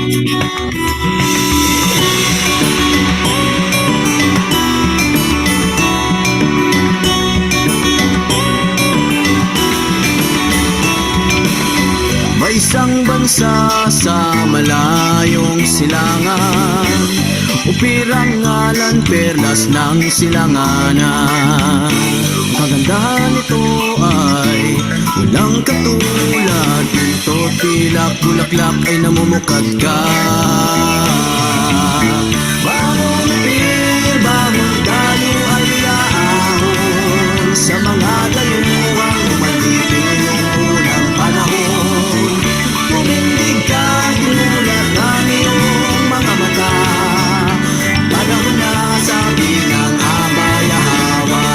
May isang bansa sa malayong silangan, upirang ngalan perlas ng silanganan. Kagandahan nito ay walang katulad, pinto, tilak, bulaklak ay namumukad ka. Bagong upir, bagong dalo ay laahon sa mga dayuhang umalipin ng unang panahon. Tumindig ka, tumulat ang iyong mga mata, panahon na sabi ng abay-hawa.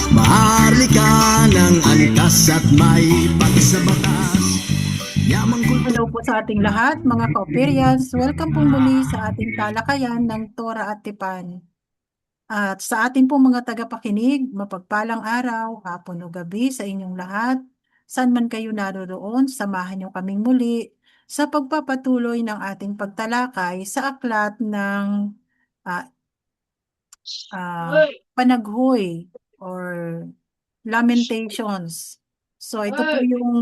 Maharli ka ng antas at may pati sa batas. Hello po sa ating lahat, mga ka-Operians. Welcome po muli sa ating talakayan ng Tora at Tipan. At sa ating po mga tagapakinig, mapagpalang araw, hapon o gabi sa inyong lahat. Saan man kayo naroroon, samahan niyo kaming muli sa pagpapatuloy ng ating pagtalakay sa aklat ng Panaghoy or Lamentations. So ito po yung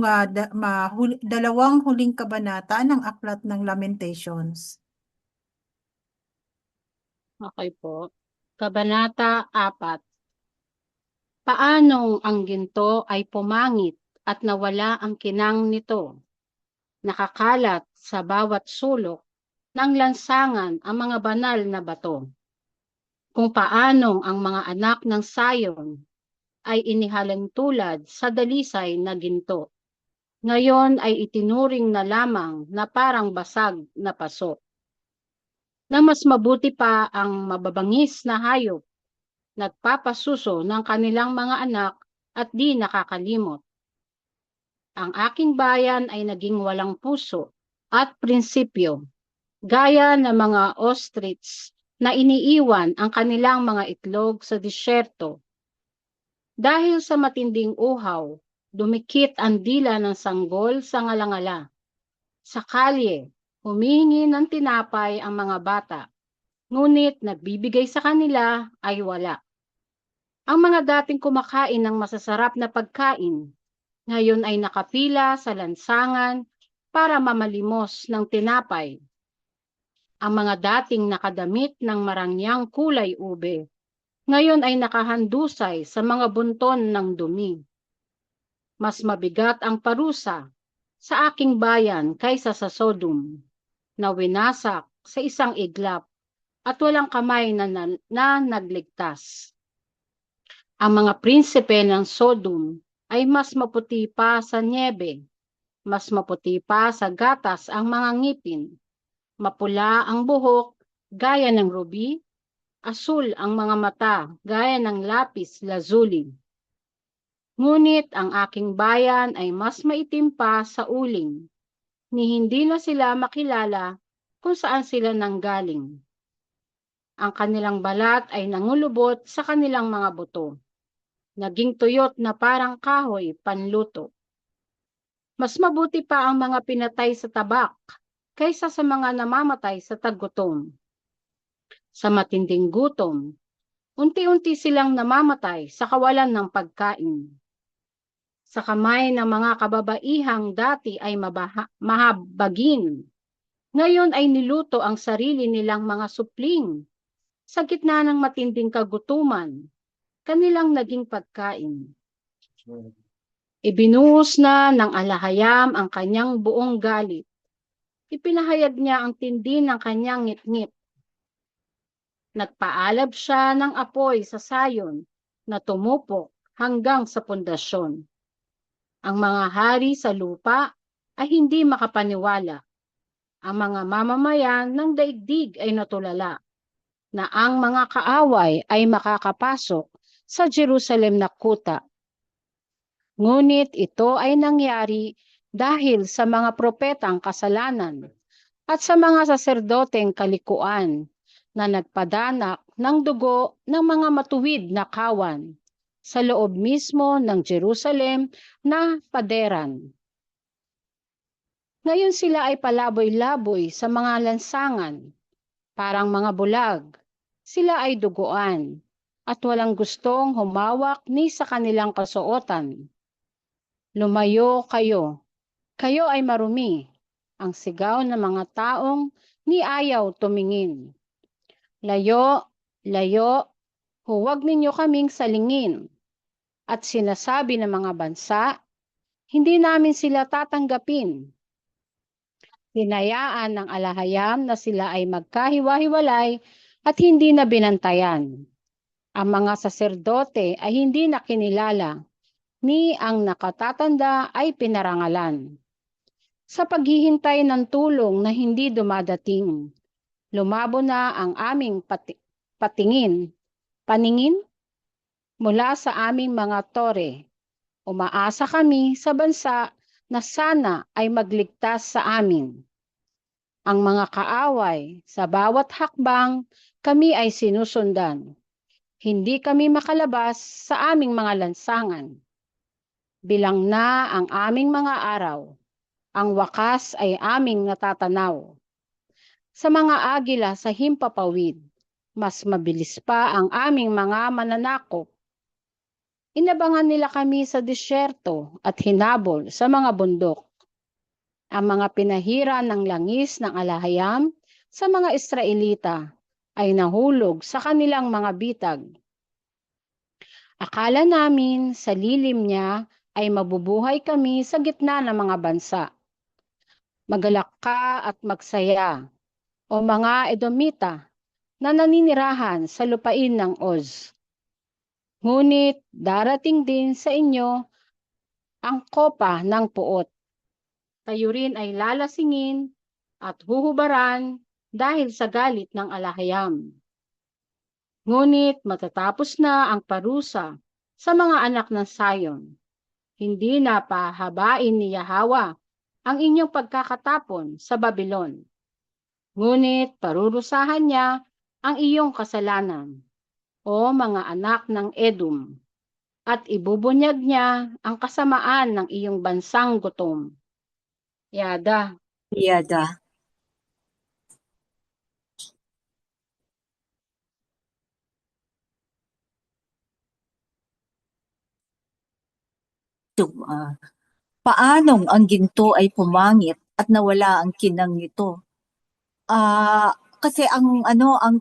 dalawang huling kabanata ng aklat ng Lamentations. Okay po. Kabanata 4. Paanong ang ginto ay pumangit at nawala ang kinang nito? Nakakalat sa bawat sulok ng lansangan ang mga banal na bato. Kung paanong ang mga anak ng Sayon ay inihalang tulad sa dalisay na ginto. Ngayon ay itinuring na lamang na parang basag na paso. Na mas mabuti pa ang mababangis na hayop, nagpapasuso ng kanilang mga anak at di nakakalimot. Ang aking bayan ay naging walang puso at prinsipyo, gaya ng mga ostrich na iniiwan ang kanilang mga itlog sa disyerto. Dahil sa matinding uhaw, dumikit ang dila ng sanggol sa ngalangala. Sa kalye, humihingi ng tinapay ang mga bata, ngunit nagbibigay sa kanila ay wala. Ang mga dating kumakain ng masasarap na pagkain, ngayon ay nakapila sa lansangan para mamalimos ng tinapay. Ang mga dating nakadamit ng marangyang kulay ube, ngayon ay nakahandusay sa mga bunton ng dumi. Mas mabigat ang parusa sa aking bayan kaysa sa Sodom, na winasak sa isang iglap at walang kamay na nagligtas. Ang mga prinsipe ng Sodom ay mas maputi pa sa niebe, mas maputi pa sa gatas ang mga ngipin, mapula ang buhok gaya ng ruby, asul ang mga mata gaya ng lapis lazuli. Ngunit ang aking bayan ay mas maitim pa sa uling, ni hindi na sila makilala kung saan sila nanggaling. Ang kanilang balat ay nangulubot sa kanilang mga buto, naging tuyot na parang kahoy panluto. Mas mabuti pa ang mga pinatay sa tabak kaysa sa mga namamatay sa tagutom. Sa matinding gutom, unti-unti silang namamatay sa kawalan ng pagkain. Sa kamay ng mga kababaihang dati ay mahabagin, ngayon ay niluto ang sarili nilang mga supling. Sa gitna ng matinding kagutuman, kanilang naging pagkain. Ibinuhos na ng alahayam ang kanyang buong galit. Ipinahayag niya ang tindi ng kanyang ngit-ngit. Nagpaalab siya ng apoy sa sayon na tumupok hanggang sa pundasyon. Ang mga hari sa lupa ay hindi makapaniwala. Ang mga mamamayan ng daigdig ay natulala na ang mga kaaway ay makakapasok sa Jerusalem na kuta. Ngunit ito ay nangyari dahil sa mga propetang kasalanan at sa mga saserdoteng kalikuan na nagpadanak ng dugo ng mga matuwid na kawan sa loob mismo ng Jerusalem na paderan. Ngayon sila ay palaboy-laboy sa mga lansangan, parang mga bulag. Sila ay duguan at walang gustong humawak ni sa kanilang kasuotan. Lumayo kayo, kayo ay marumi, ang sigaw ng mga taong ni ayaw tumingin. Layo, layo, huwag ninyo kaming salingin. At sinasabi ng mga bansa, hindi namin sila tatanggapin. Hinayaan ng alahayam na sila ay magkahiwa-hiwalay at hindi na binantayan. Ang mga saserdote ay hindi nakinilala, ni ang nakatatanda ay pinarangalan. Sa paghihintay ng tulong na hindi dumadating, lumabo na ang aming paningin mula sa aming mga tore. Umaasa kami sa bansa na sana ay magligtas sa amin. Ang mga kaaway, sa bawat hakbang, kami ay sinusundan. Hindi kami makalabas sa aming mga lansangan. Bilang na ang aming mga araw, ang wakas ay aming natatanaw. Sa mga agila sa himpapawid, mas mabilis pa ang aming mga mananakop. Inabangan nila kami sa disyerto at hinabol sa mga bundok. Ang mga pinahira ng langis ng alahayam sa mga Israelita ay nahulog sa kanilang mga bitag. Akala namin sa lilim niya ay mabubuhay kami sa gitna ng mga bansa. Magalak ka at magsaya, o mga Edomita na naninirahan sa lupain ng Oz. Ngunit darating din sa inyo ang kopa ng puot. Kayo rin ay lalasingin at huhubaran dahil sa galit ng alahayam. Ngunit matatapos na ang parusa sa mga anak ng Sayon. Hindi na pahabain ni Yahweh ang inyong pagkakatapon sa Babylon. Ngunit parurusahan niya ang iyong kasalanan, o mga anak ng Edom, at ibubunyag niya ang kasamaan ng iyong bansang gutom. Yada. Yada. Paanong ang ginto ay pumangit at nawala ang kinang nito? Kasi ang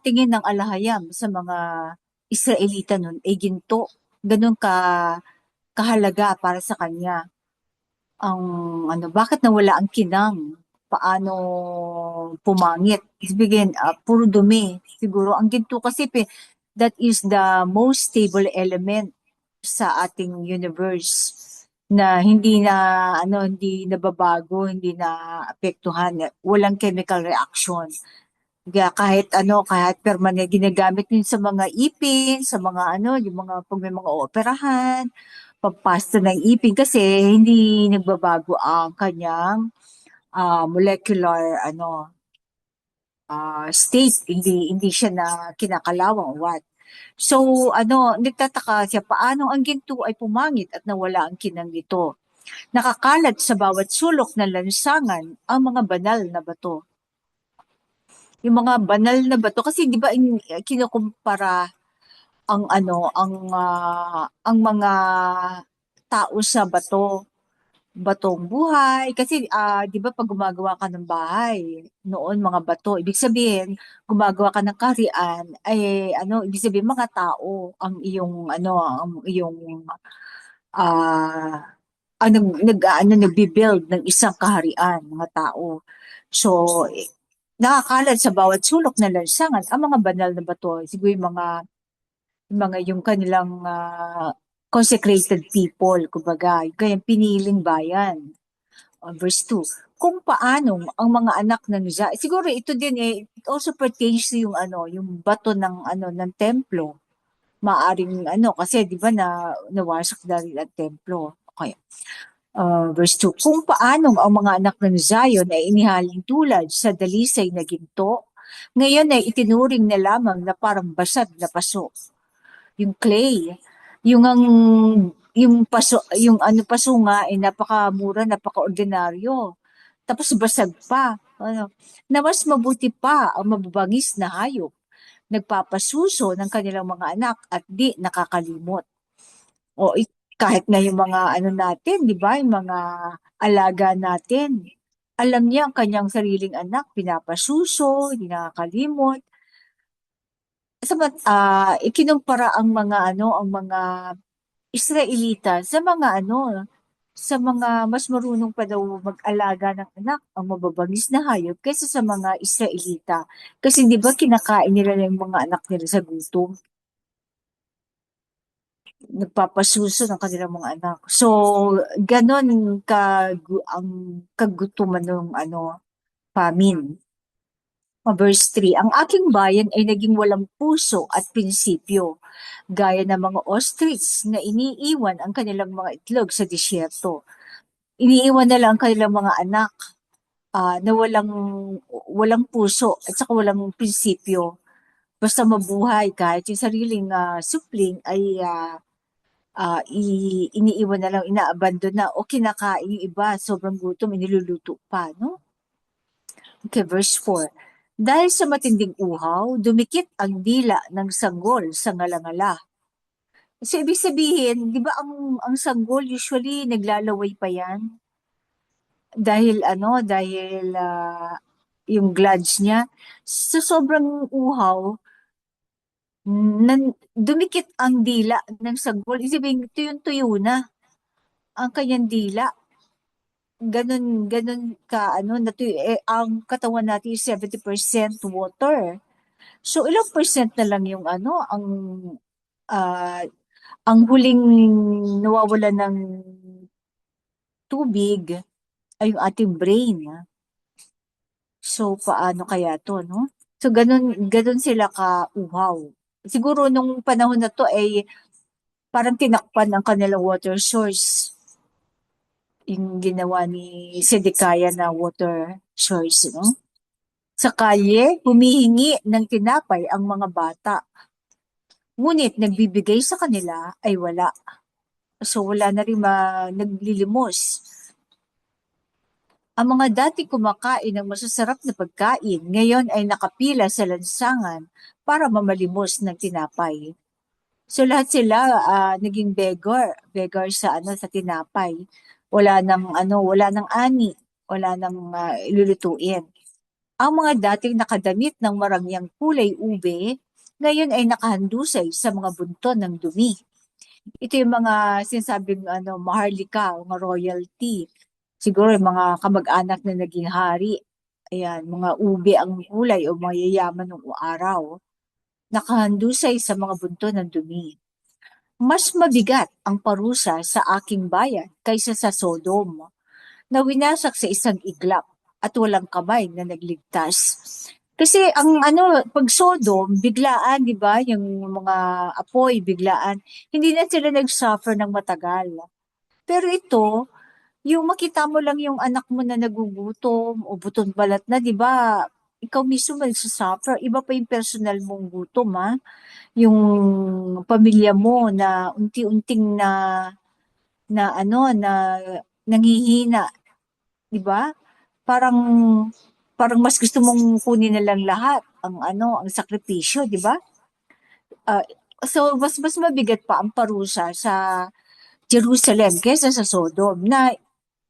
tingin ng alahayam sa mga Israelita nun ay ginto. Ganun kahalaga para sa kanya. Bakit nawala ang kinang? Paano pumangit? Ibigin, puro dumi. Siguro ang ginto kasi that is the most stable element sa ating universe na hindi nababago, hindi na apektuhan, walang chemical reaction. Kaya kahit permanent ginagamit yun sa mga ipin, sa mga yung mga pag may mga operahan, pagpasta ng ipin kasi hindi nagbabago ang kanyang molecular state, hindi siya na kinakalawang what. So, nagtataka siya, paano ang ginto ay pumangit at nawala ang kinang nito? Nakakalat sa bawat sulok ng lansangan ang mga banal na bato. Yung mga banal na bato, kasi di ba kinukumpara ang mga tao sa batong buhay. Kasi, di ba pag gumagawa ka ng bahay, noon mga bato, ibig sabihin, gumagawa ka ng kaharian, ibig sabihin mga tao ah, nagbi-build ng isang kaharian, mga tao. So, nakakalat sa bawat sulok ng lansangan ang mga banal na bato. Siguro yung kanilang consecrated people, kumbaga, yung kanyang piniling bayan. Verse 2, kung paano ang mga anak ng siguro ito din it also pertains to yung bato ng templo. Maaring kasi di ba nawasak na rin ang templo. Okay. Verse 2, kung paano ang mga anak ng Zion ay inihaling tulad sa dalisay na ginto, ngayon ay itinuring na lamang na parang basag na paso. Yung clay, yung paso nga ay napakamura, napakaordinaryo. tapos basag pa. Ano, na mas mabuti pa ang mababangis na hayop, nagpapasuso ng kanilang mga anak at di nakakalimot. Kahit na yung mga ano natin, di ba, yung mga alaga natin, alam niya ang kanyang sariling anak, pinapasuso, hindi nakakalimot. Ikinumpara ang mga ano, ang mga Israelita sa mga ano, sa mga mas marunong pa daw mag-alaga ng anak, ang mababangis na hayop kaysa sa mga Israelita. Kasi di ba kinakain nila yung mga anak nila sa gutom, nagpapasuso ng kanilang mga anak. So, ganon ang kagutuman ng ano, famine. Verse 3, ang aking bayan ay naging walang puso at prinsipyo, gaya ng mga ostrich na iniiwan ang kanilang mga itlog sa disyerto. Iniiwan nila ang kanilang mga anak na walang puso at saka walang prinsipyo. Basta mabuhay kahit yung sariling supling ay iniiwan na lang, inaabandon na o kinakain yung iba, sobrang gutom, iniluluto pa, no? Okay, verse 4. Dahil sa matinding uhaw, dumikit ang dila ng sanggol sa ngalangala. So, ibig sabihin, di ba ang sanggol usually naglalaway pa yan? Dahil yung glands niya, sa sobrang uhaw, dumikit ang dila ng sanggol. Ibig sabihin, tuyong-tuyo na ang kanyang dila. Ganun ka, ang katawan natin is 70% water. So, ilang percent na lang yung ah, ang huling nawawala ng tubig ay yung ating brain. So, paano kaya to, no? So, ganun sila ka-uhaw. Siguro nung panahon na to ay parang tinakpan ang kanilang water source. Yung ginawa ni Sedekaya na water source, no? Sa kalye, humihingi ng tinapay ang mga bata. Ngunit nagbibigay sa kanila ay wala. So wala na rin naglilimos. Ang mga dati kumakain ng masasarap na pagkain, ngayon ay nakapila sa lansangan para mamalimos ng tinapay. So lahat sila naging beggar sa tinapay. Wala nang ani, wala nang ilulutuin. Ang mga dating nakadamit ng marangyang kulay ube, ngayon ay nakahandusay sa mga bunton ng dumi. Ito yung mga sinasabing maharlika, mga royalty. Siguro yung mga kamag-anak na naging hari. Ayan, mga ube ang kulay o mayayaman ng araw. Nakahandusay sa mga bunton ng dumi. Mas mabigat ang parusa sa aking bayan kaysa sa Sodom, na winasak sa isang iglap at walang kamay na nagligtas. Kasi pag Sodom, biglaan, di ba? Yung mga apoy, biglaan. Hindi na sila nag-suffer ng matagal. Pero ito, yung makita mo lang yung anak mo na nagugutom o buton balat na, di ba? Ikaw mismo magsasuffer. Iba pa yung personal mong gutom, ha? Yung pamilya mo na unti-unting na nanghihina, di ba? Parang mas gusto mong kunin na lang lahat ang sakripisyo, di ba? Ah, so mas mabigat pa ang parusa sa Jerusalem kaysa sa Sodom na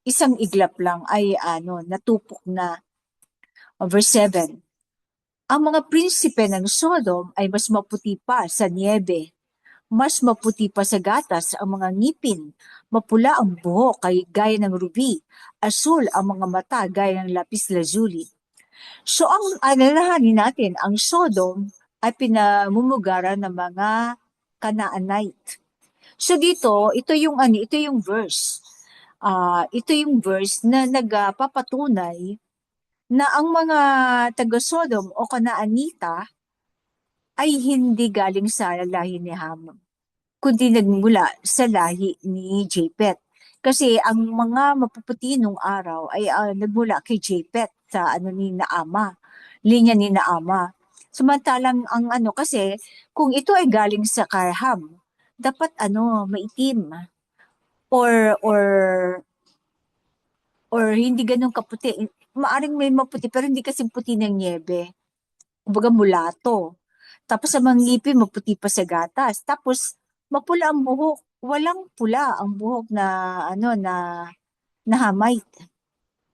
isang iglap lang ay natupok na. Verse 7. Ang mga prinsipe ng Sodom ay mas maputi pa sa niebe, mas maputi pa sa gatas ang mga ngipin, mapula ang buhok gaya ng ruby, asul ang mga mata gaya ng lapis lazuli. So ang alalahanin natin, ang Sodom ay pinamumugaran ng mga Canaanite. So dito, ito yung verse. Ito yung verse na nagpapatunay na ang mga taga-Sodom o Canaanita ay hindi galing sa lahi ni Ham, kundi nagmula sa lahi ni Japhet. Kasi ang mga mapuputi nung araw ay nagmula kay Japhet sa ni Naama, linya ni Naama. Samantalang kasi kung ito ay galing sa Karham, dapat maitim or or hindi ganun kaputi. Maaring may maputi pero hindi kasing puti ng niebe. Kumbaga mulato. Tapos sa mga ngipin, maputi pa sa gatas. Tapos mapula ang buhok. Walang pula ang buhok na na hamay.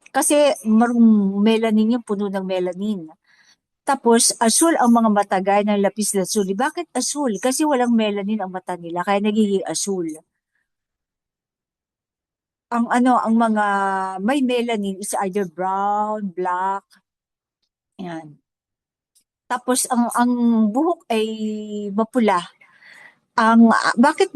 Kasi melanin yung puno ng melanin. Tapos asul ang mga mata gaya ng lapis lazuli. Bakit asul? Kasi walang melanin ang mata nila kaya nagiging asul. Ang mga may melanin is either brown, black, yan. Tapos ang buhok ay mapula. Bakit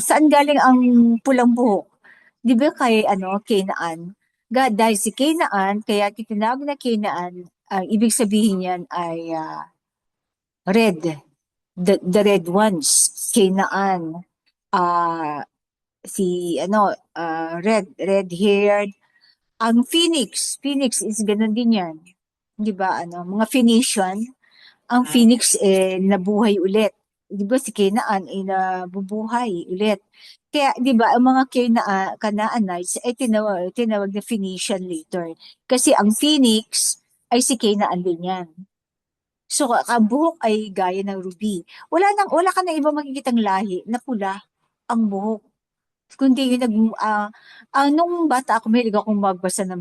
saan galing ang pulang buhok? Di ba kay Canaan? Dahil si Canaan, kaya tinawag na Canaan, ang ibig sabihin niyan ay red, the red ones, Canaan. Red-haired. Ang Phoenix is ganun din yan. Di ba, mga Phoenician, ang Phoenix nabuhay ulit. Di ba si Canaan ay nabubuhay ulit. Kaya, di ba, ang mga Canaanites ay tinawag na Phoenician later. Kasi ang Phoenix ay si Canaan din yan. So, ang buhok ay gaya ng ruby. Wala ka na iba makikitang lahi na pula ang buhok. Kundi nung bata ako, mahilig akong magbasa ng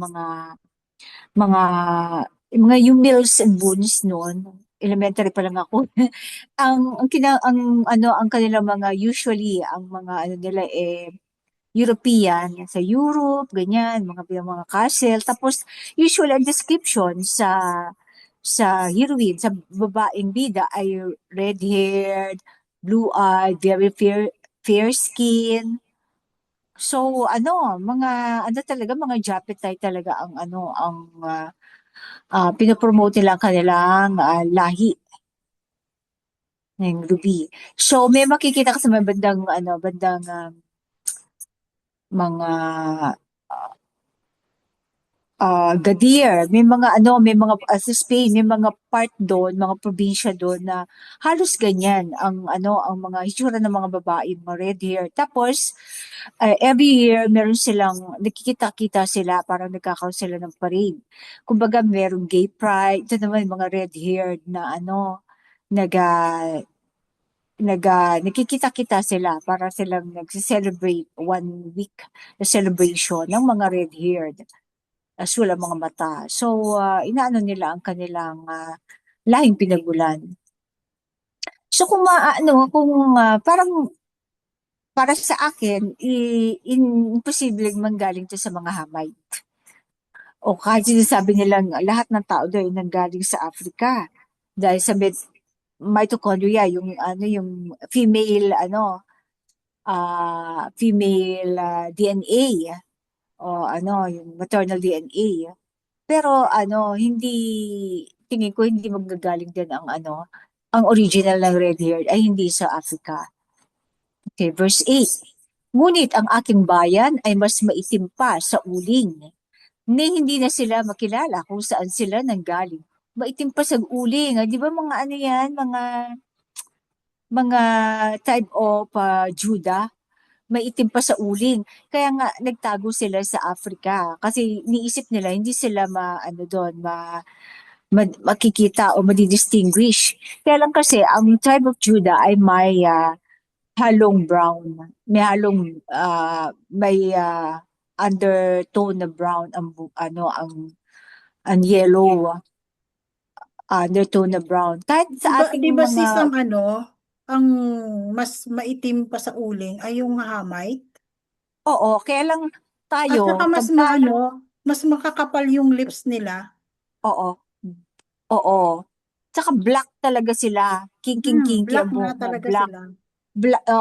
mga yung Mills and Boons noon. Elementary pa lang ako. Ang kanilang mga usually ang mga nila European, sa Europe, ganyan, mga castle. Tapos usually ang description sa heroine, sa babaeng bida ay red-haired, blue-eyed, very fair skin. So talaga mga Japetay talaga ang pinopromote nila ang kanilang lahi ng ruby. So may makikita ka sa mga bandang mga Gadir, may mga sa Spain, may mga part doon, mga probinsya doon na halos ganyan ang mga hitsura ng mga babae, mga red hair. Tapos every year meron silang nakikita-kita sila, parang nagkakaroon sila ng parade. Kumbaga merong gay pride, ito naman yung mga red haired na nakikita-kita sila para silang nagse-celebrate 1 week na celebration ng mga red haired. Asul ang mga mata. So, inaano nila ang kanilang lahing pinagmulan. So, parang para sa akin, imposibleng manggaling to sa mga hamay. O kahit sinasabi nilang lahat ng tao daw ay nanggaling sa Africa. Dahil sa mitochondria, yung female, female DNA. O yung maternal DNA. Pero tingin ko hindi magagaling din ang original ng red hair ay hindi sa Africa. Okay, verse 8. Ngunit ang aking bayan ay mas maitim pa sa uling. Hindi na sila makilala kung saan sila nanggaling. Maitim pa sa uling. Di ba mga yan, mga type of Judah? Maitim pa sa uling. Kaya nga nagtago sila sa Africa kasi niisip nila hindi sila makikita o madidistinguish. Kaya lang kasi ang tribe of Judah ay may halong brown. May undertone na brown ang yellow undertone na brown. Kahit sa ating Di ba mga sis ang mas maitim pa sa uling ay yung hamay? oo, kaya lang At tayo saka pagka mas makakapal yung lips nila. oo. Oo. Tsaka black talaga sila. Kinky Black ang nga buhok mo. talaga Black. sila.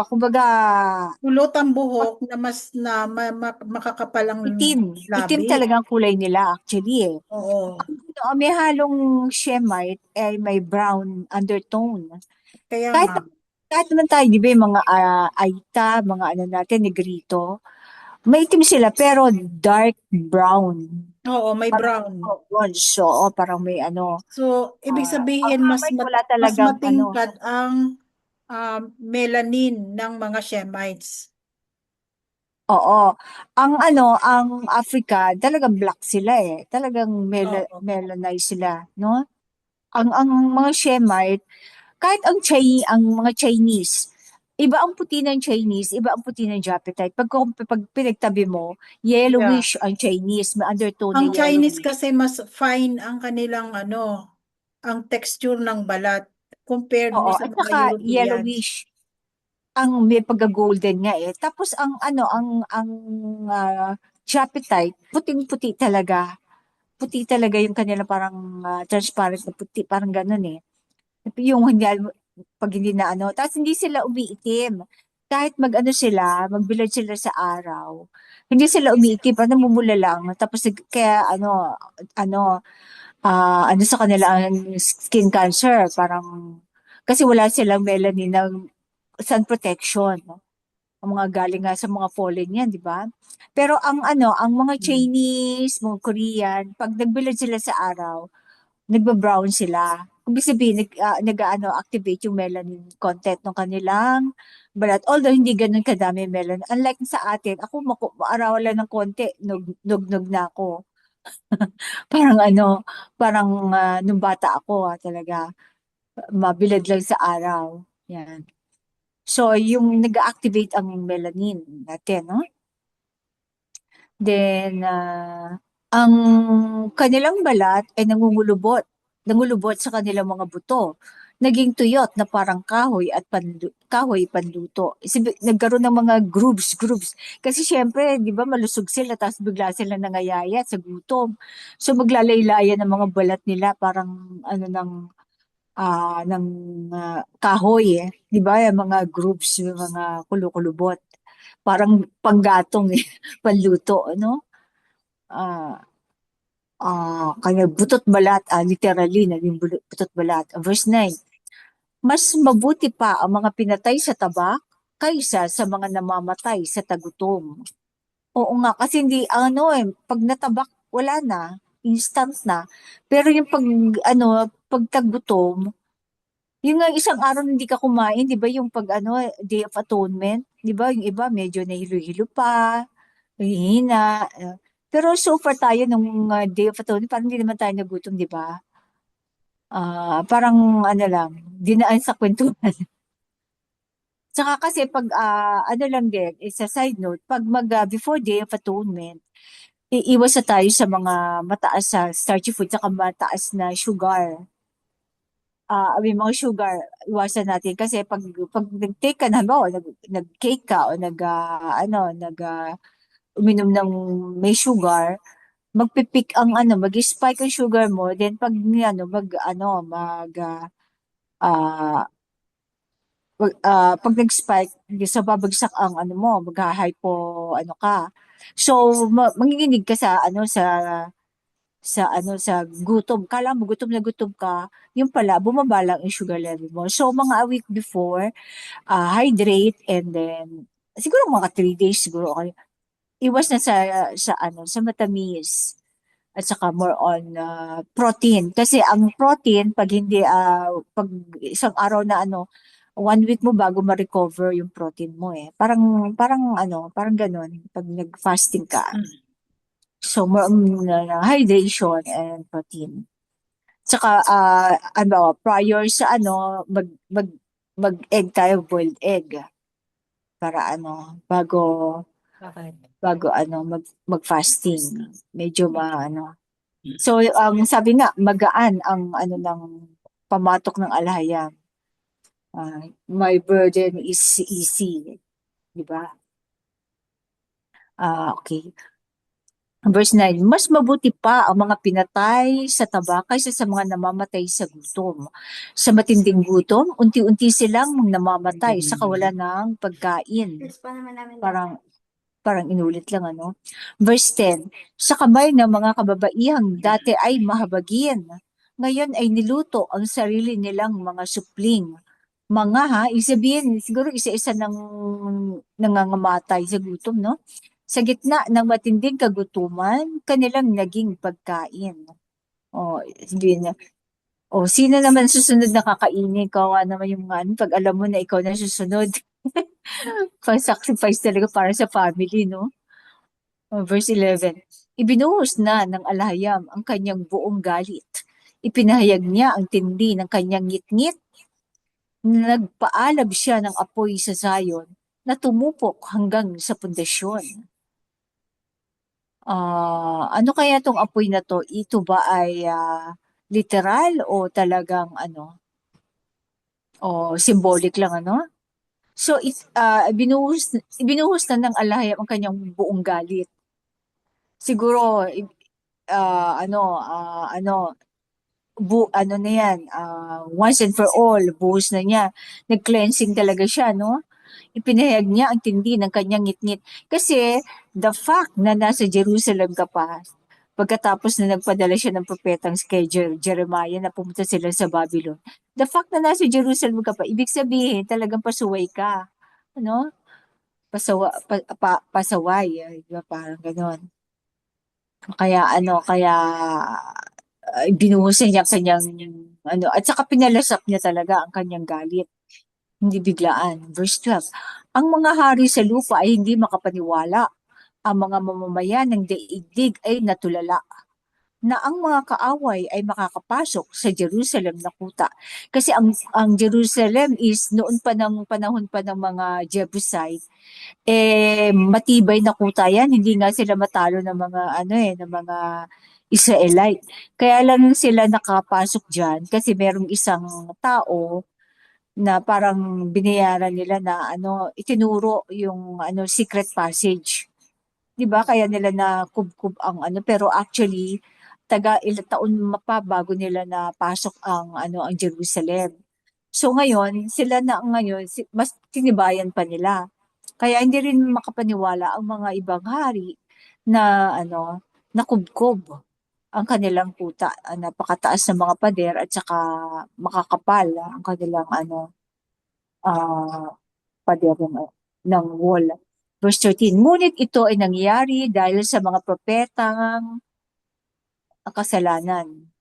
Kumbaga, Kulot ang buhok na makakapal ang itim. Itim labi. talaga ang kulay nila actually eh. Oo. May halong Shemite ay may brown undertone. Kaya Kahit, nga. kahit naman tayo, di ba, yung mga Aita, mga natin, Negrito, may itim sila pero dark brown. Oo, may Parang, brown. so, parang may So, ibig ang sabihin hamay wala talagang matingkad ang melanin ng mga Shemites. Oo. Ang Africa, talagang black sila eh. Talagang Oo. melanized sila, no? Ang mga Shemite, kahit ang mga Chinese, iba ang puti ng Chinese, iba ang puti ng Japetite. Pag pinagtabi mo, Yeah. yellowish ang Chinese, may undertone na Ang Chinese yellowish. kasi mas fine ang kanilang ang texture ng balat compared mo Oo, sa at mga saka Europeans. yellowish. Ang may pagka-golden nga eh. Tapos ang Japetite, puting-puti talaga. Puti talaga yung kanila parang transparent na puti, parang ganun eh. Yung hindi, pag hindi na ano, tapos hindi sila umiitim. Kahit mag-ano sila, magbilad sila sa araw, hindi sila umiitim, parang namumula lang. Tapos kaya ano, ano sa kanila ang skin cancer, parang, kasi wala silang melanin ng sun protection. No? Ang mga galing nga sa mga pollen yan, di ba? Pero ang mga Mm. Chinese, mga Korean, pag nagbilad sila sa araw, nagba-brown sila. Ibig sabihin, activate yung melanin content ng kanilang balat. Although hindi ganun kadami melanin. Unlike sa atin, ako maarawan lang ng konti, nugnog na ako. Parang parang nung bata ako talaga, mabilad lang sa araw. Yan. So, yung nag-activate ang melanin natin, no? Then, ang kanilang balat ay nangulubot sa kanilang mga buto. Naging tuyot na parang kahoy panluto. Nagkaroon ng mga groups. Kasi syempre, di ba, malusog sila, tapos bigla sila nangayayat sa gutom. So, maglalaylayan ng mga balat nila, parang kahoy eh. Di ba, yung mga groups, yung mga kulukulubot. Parang panggatong eh, panluto, ano? Ah, kanya butot balat, literally, naging butot balat. Verse 9, mas mabuti pa ang mga pinatay sa tabak kaysa sa mga namamatay sa tagutom. Oo nga, kasi hindi, pag natabak, wala na, instant na. Pero yung pag tagutom, yung nga isang araw na hindi ka kumain, di ba yung Day of Atonement, di ba yung iba medyo nahilo-hilo pa, hihina. Pero so far tayo nung Day of Atonement, parang hindi naman tayo nagutom, di ba? Parang lang, dinaan sa kwentuhan. Tsaka kasi pag lang din, is a side note, pag before Day of Atonement, iiwas na tayo sa mga mataas sa starchy food, tsaka mataas na sugar. May mga sugar, iwasan natin kasi pag nag-take ka na, halimbawa, nag-cake ka o uminom ng may sugar, magpipik mag-spike ang sugar mo, then pag pag nag-spike, so babagsak ang mo, mag-hypo ka. So manginginig ka sa gutom. Kala mo gutom na gutom ka, yung pala bumaba lang yung sugar level mo. So mga a week before, hydrate, and then siguro mga 3 days siguro okay. Iwas na sa matamis, at saka more on protein. Kasi ang protein, pag isang araw na 1 week mo bago ma-recover yung protein mo eh. Parang ganun, pag nag-fasting ka. Mm. So, more on hydration and protein. Tsaka, prior sa mag-egg tayo, boiled egg. Para Bakit? bago mag-fasting. Medyo So, sabi nga, magaan ang ng pamatok ng alahayam. My burden is easy. Di ba? Okay. Verse 9, mas mabuti pa ang mga pinatay sa taba kaysa sa mga namamatay sa gutom. Sa matinding gutom, unti-unti silang namamatay sa kawalan ng pagkain. Parang parang inulit lang Verse 10, sa kamay ng mga kababaihang dati ay mahabagin, ngayon ay niluto ang sarili nilang mga supling. Mga ha, isabihin, siguro isa-isa ng nangangamatay sa gutom, no? Sa gitna ng matinding kagutuman, kanilang naging pagkain. O, sabihin na, sino naman susunod na kakainin? Kawa naman yung pag alam mo na ikaw na susunod. Pang-sacrifice talaga para sa family, no? Verse 11, ibinuhos na ng alahayam ang kanyang buong galit. Ipinahayag niya ang tindi ng kanyang ngit-ngit. Nagpaalab siya ng apoy sa Zion na tumupok hanggang sa pundasyon. Ano kaya tong apoy na to? Ito ba ay literal o talagang ano? O symbolic lang ano? So ibinuhos na ng alahayam ang kanyang buong galit. Siguro ano na yan, once and for all, buhos na niya. Nag-cleansing talaga siya, no? Ipinahayag niya ang tindi ng kanyang ngit-ngit. Kasi the fact na nasa Jerusalem ka pa, pagkatapos na nagpadala siya ng propetang kay Jeremiah na pumunta sila sa Babylon, the fact na nasa Jerusalem ka pa, ibig sabihin talagang pasuway ka. Ano? Pasaway, diba? Parang ganon. Kaya binuhusan niya kanyang at saka pinalasap niya talaga ang kanyang galit. Hindi biglaan. Verse 12, ang mga hari sa lupa ay hindi makapaniwala. Ang mga mamamayan ng daigdig ay natulala na ang mga kaaway ay makakapasok sa Jerusalem na kuta. Kasi ang Jerusalem is noon pa ng panahon pa ng mga Jebusite, matibay na kuta yan. Hindi nga sila matalo ng mga ng mga Israelite. Kaya lang sila nakapasok diyan kasi merong isang tao na parang binayaran nila na itinuro yung secret passage. 'Di ba? Kaya nila na kubkub ang pero actually taga ilang taon pa bago nila na pasok ang Jerusalem. So ngayon, sila na ngayon mas tinibayan pa nila. Kaya hindi rin makapaniwala ang mga ibang hari na nakubkob ang kanilang kuta. Napakataas ng mga pader at saka makakapal ang kanilang ah, pader ng wall. Verse 13, ngunit ito ay nangyari dahil sa mga propetang kasalanan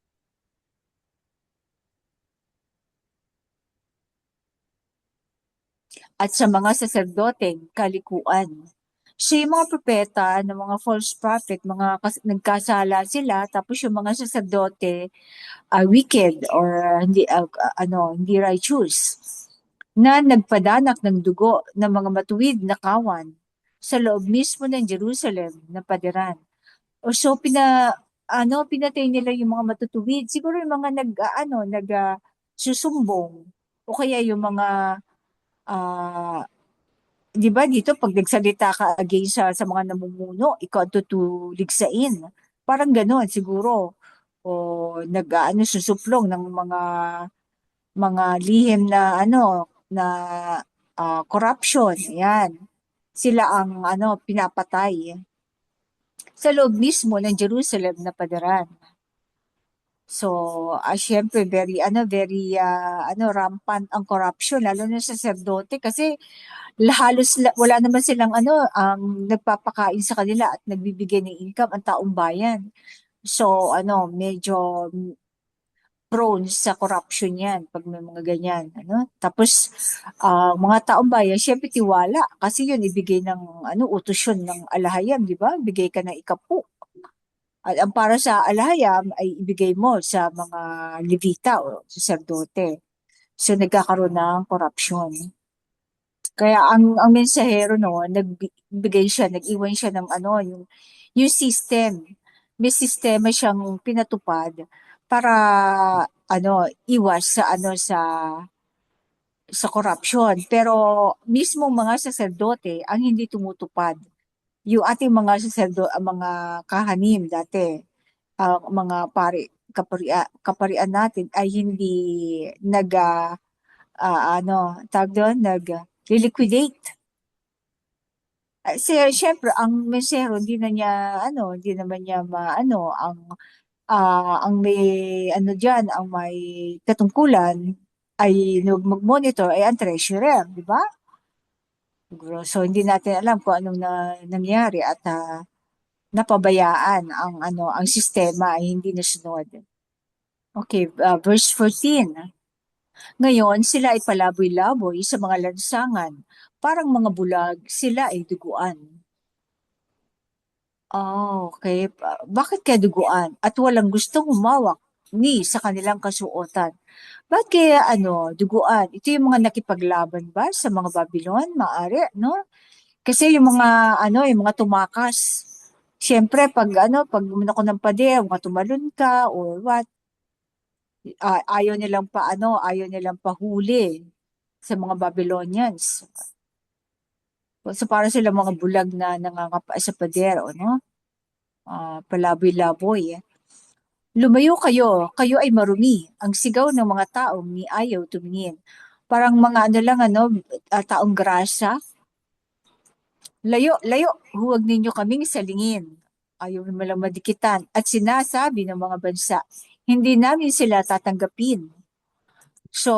at sa mga saserdoteng kalikuan. So yung mga propeta, ng mga false prophet, nagkasala sila, tapos yung mga saserdote, wicked or hindi righteous, na nagpadanak ng dugo ng mga matuwid na kawan sa loob mismo ng Jerusalem na paderan. O so pinatay nila yung mga matutuwid. Siguro yung mga susumbong o kaya yung mga ah, 'di ba dito pag nagsalita ka against sa mga namumuno, ikaw ang tutuligsain. Parang gano'n siguro. O susuplong ng mga lihim na na corruption. Yan. Sila ang pinapatay sa loob mismo ng Jerusalem na padaran. So, syempre rampant ang corruption lalo na sa sacerdote kasi wala naman silang ang nagpapakain sa kanila at nagbibigay ng income ang taong bayan. So, medyo prone sa corruption yan pag may mga ganyan. Tapos, mga taong bayan, syempre tiwala kasi yun ibigay ng utos yun ng alahayam, di ba? Bigay ka ng ikapu. At ang para sa alahayam ay ibigay mo sa mga levita o sacerdote. So, nagkakaroon ng corruption. Kaya ang mensahero nag-iwan siya ng yung system. May sistema siyang pinatupad para iwas sa corruption. Pero mismo mga saserdote ang hindi tumutupad. Yung ating mga ang mga kahanim dati, mga kaparian natin ay hindi tawag doon, liquidate. Syempre, ang mesero, hindi naman niya ang may, dyan, ang may katungkulan ay mag-monitor ay ang treasurer, di ba? So, hindi natin alam kung anong nangyari at napabayaan ang sistema ay hindi nasunod. Okay, verse 14. Ngayon, sila ay palaboy-laboy sa mga lansangan, Parang mga bulag, sila ay duguan. Oh, okay. Bakit kaya duguan? At walang gustong humawak ni sa kanilang kasuotan. Bakit kaya duguan? Ito yung mga nakipaglaban ba sa mga Babylon? Maari, no? Kasi yung mga yung mga tumakas. Siyempre, pag umunako ng pader, mga tumalon ka or what, ayaw nilang pahuli sa mga Babylonians. So, para sila mga bulag na nangangapa sa pader, no? Palaboy-laboy. Lumayo kayo, kayo ay marumi. Ang sigaw ng mga taong ni ayaw tumingin. Parang mga taong grasa. Layo, layo, huwag ninyo kaming salingin. Ayaw naman madikitan. At sinasabi ng mga bansa, hindi namin sila tatanggapin. So,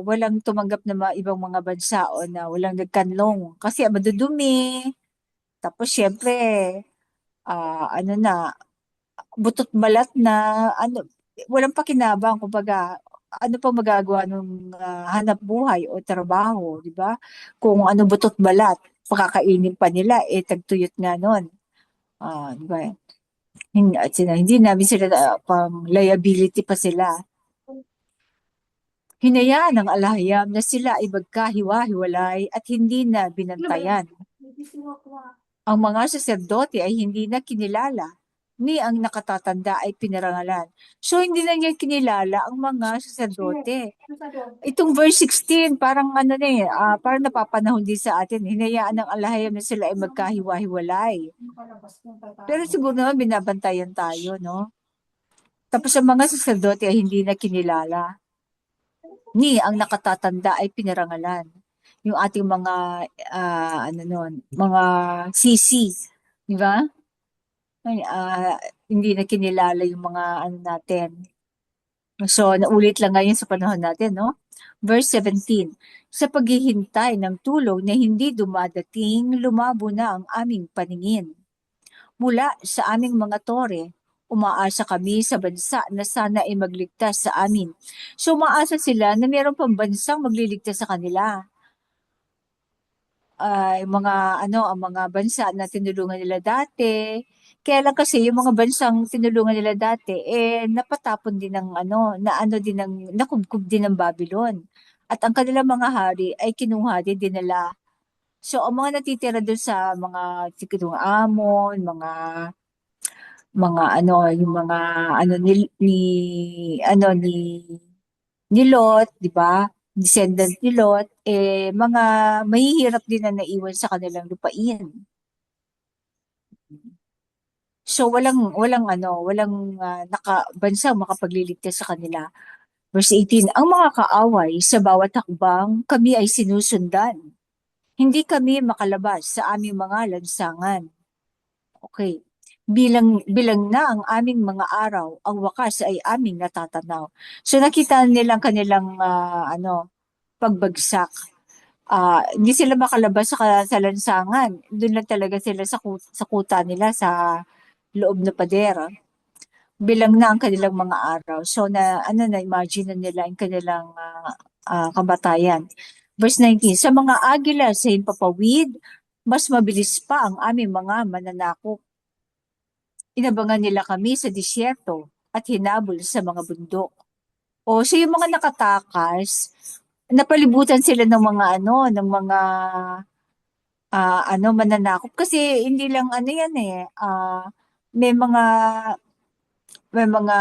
walang tumanggap na mga ibang mga bansa o na walang nagkanlong. Kasi madudumi. Tapos, syempre, ano na, butot balat na, walang pakinabang. Kumbaga, ano pa magagawa ng hanap buhay o trabaho, di ba? Kung ano butot balat, pakakainin pa nila, tagtuyot nga nun. Di ba? Hindi namin sila, pang liability pa sila. Hinayaan ng alahayam na sila ay magkahiwa-hiwalay at hindi na binantayan. Ang mga saserdote ay hindi na kinilala, ni ang nakatatanda ay pinarangalan. So, hindi na niya kinilala ang mga saserdote. Itong verse 16, parang parang napapanahon din sa atin. Hinayaan ng alahayam na sila ay magkahiwa-hiwalay. Pero siguro naman binabantayan tayo, no? Tapos ang mga saserdote ay hindi na kinilala, ni ang nakatatanda ay pinarangalan. Yung ating mga mga sisi, di ba? Hindi na kinilala yung mga natin. So naulit lang ngayon sa panahon natin, no? Verse 17. Sa paghihintay ng tulong na hindi dumadating, lumabo na ang aming paningin. Mula sa aming mga tore, umaasa kami sa bansa na sana ay magligtas sa amin. So umaasa sila na mayroong pang bansang magliligtas sa kanila. Ang mga bansa na tinulungan nila dati. Kaya lang kasi yung mga bansang tinulungan nila dati, napatapon din ng nakubkub din ng Babylon. At ang kanilang mga hari ay kinuha din dinala. So, ang mga natitira doon sa mga tikitong Amon, yung mga ni Lot, di ba? Descendant ni Lot, mga mahihirap din na naiwan sa kanilang lupain. So walang bansang makapagliligtas sa kanila. Verse 18, ang mga kaaway sa bawat hakbang kami ay sinusundan. Hindi kami makalabas sa aming mga lansangan. Okay. Bilang na ang aming mga araw, ang wakas ay aming natatanaw. So nakita nilang kanilang pagbagsak. Hindi sila makalabas sa lansangan. Doon lang talaga sila sa kuta nila sa loob na pader. Bilang na ang kanilang mga araw. So na-imagine na nila ang kanilang kamatayan. Verse 19, sa mga agila sa himpapawid, mas mabilis pa ang aming mga mananakop. Inabangan nila kami sa disyerto at hinabol sa mga bundok. O so yung mga nakatakas, napalibutan sila ng mga mananakop kasi hindi lang yan may mga may mga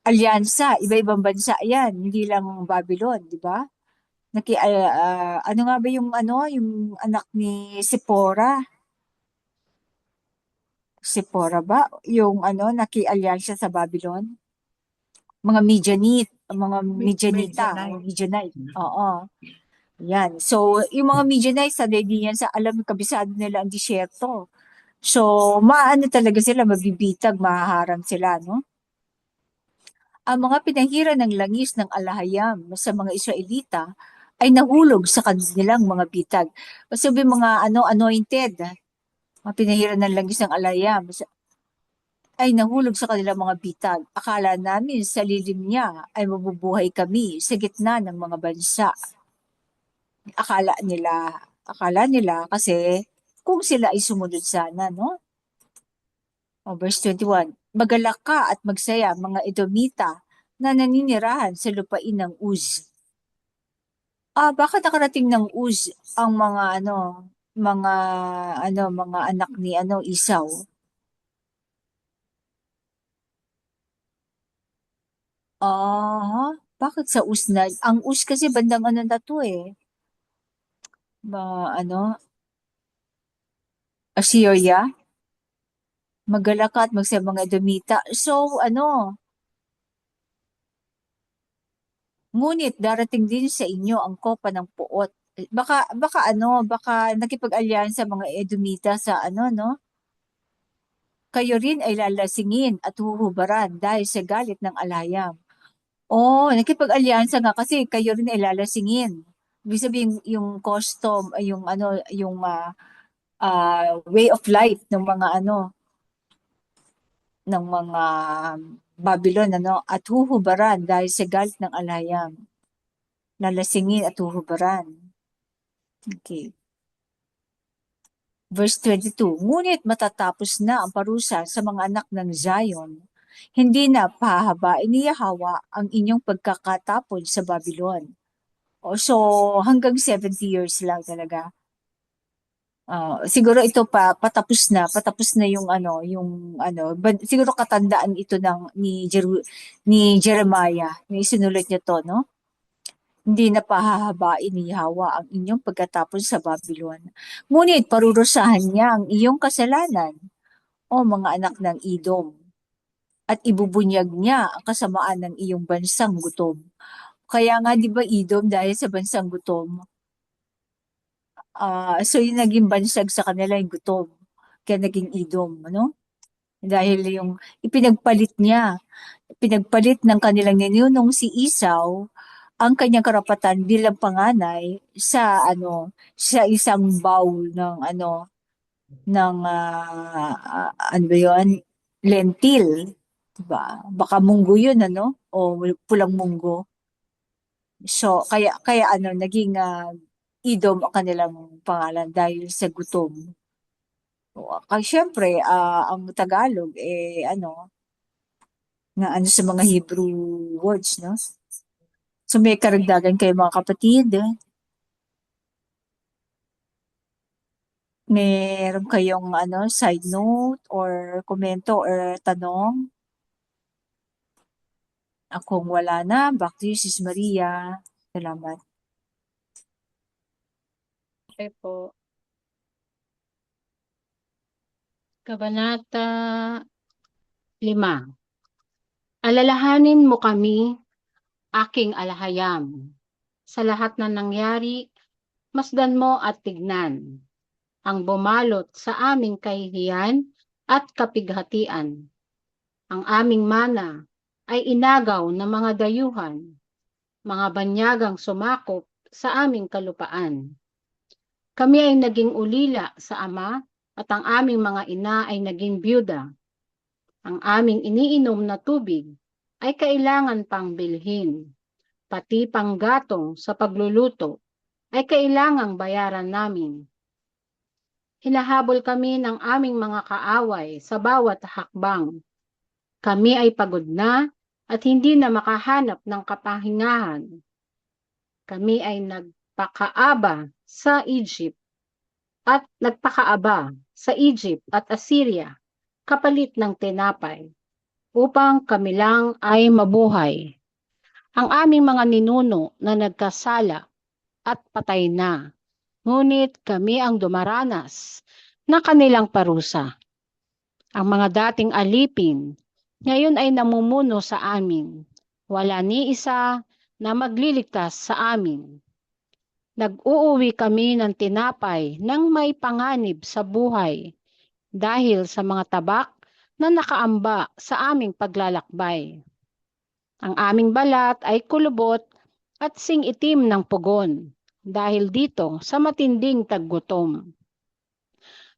alyansa, iba-ibang bansa yan, hindi lang Babylon, di ba? Ano nga ba yung anak ni Sipora? Sipora ba? Yung nakialyansa sa Babylon? Mga Midianita, Midianite. Oo. Yan. So, yung mga Midianites, din yan kabisado nila ang disyerto. So, maano talaga sila, mabibitag, mahaharang sila, no? Ang mga pinahira ng langis ng alahayam sa mga Israelita ay nahulog sa kanilang mga bitag. Sabi mga anointed, mga pinahira ng langis ng alahayam ay nahulog sa kanilang mga bitag. Akala namin sa lilim niya ay mabubuhay kami sa gitna ng mga bansa. Akala nila kasi kung sila ay sumunod sana, no? O, verse 21, magalak ka at magsaya mga Edomita na naninirahan sa lupain ng Uz. Bakit nakarating ng Uz ang mga anak ni Isaw? Bakit sa Uz na? Ang Uz kasi bandang ano na to eh. Ano, Assyria, magalak ka at magsaya mga Edomita. So, ngunit darating din sa inyo ang kopa ng puot. Baka nakipag-alyansa mga Edomita sa no? Kayo rin ay lalasingin at huhubaran dahil sa galit ng alayam. Nakipag-alyansa nga kasi kayo rin ay lalasingin. Ibig sabihin yung custom, way of life ng mga Babylon, at huhubaran dahil sa galit ng alayam. Lalasingin at huhubaran. Okay. Verse 22, ngunit matatapos na ang parusa sa mga anak ng Zion. Hindi na pahahabain ni Yahweh ang inyong pagkakatapon sa Babylon. So, hanggang 70 years lang talaga. Siguro ito patapos na siguro katandaan ito ni Jeremiah, na isinulat niya to, no? Hindi na pahahabain ni Yahweh ang inyong pagkatapon sa Babylon. Ngunit parurusahan niya ang iyong kasalanan, o mga anak ng Edom, at ibubunyag niya ang kasamaan ng iyong bansang gutom. Kaya nga, di ba, Edom, dahil sa bansang gutom, so yung naging bansag sa kanila yung gutom. Kaya naging Edom, ano? Dahil yung pinagpalit ng kanilang ninunong si Esau, ang kanyang karapatan bilang panganay sa isang bowl ng ano ba yun? Lentil, diba? Baka munggo yun, o pulang munggo. So kaya naging Edom ang kanilang pangalan dahil sa gutom. Kasi syempre, ang Tagalog sa mga Hebrew words, no? So may karagdagan kayo mga kapatid. Meron kayong side note or komento or tanong? Kung wala na, back to you, Sis Maria. Salamat. Okay po. Kabanata 5. Alalahanin mo kami, aking alahayam. Sa lahat na nangyari, masdan mo at tignan ang bumalot sa aming kahihiyan at kapighatian. Ang aming mana ay inagaw ng mga dayuhan, mga banyagang sumakop sa aming kalupaan. Kami ay naging ulila sa ama at ang aming mga ina ay naging byuda. Ang aming iniinom na tubig ay kailangan pang bilhin. Pati panggatong sa pagluluto ay kailangang bayaran namin. Hinahabol kami ng aming mga kaaway sa bawat hakbang. Kami ay pagod na at hindi na makahanap ng kapahingahan. Kami ay nagpakaaba sa Egypt at Assyria kapalit ng tinapay upang kami lang ay mabuhay. Ang aming mga ninuno na nagkasala at patay na, ngunit kami ang dumaranas na kanilang parusa. Ang mga dating alipin, ngayon ay namumuno sa amin. Wala ni isa na magliligtas sa amin. Nag-uuwi kami ng tinapay nang may panganib sa buhay dahil sa mga tabak na nakaamba sa aming paglalakbay. Ang aming balat ay kulubot at sing-itim ng pugon dahil dito sa matinding taggutom.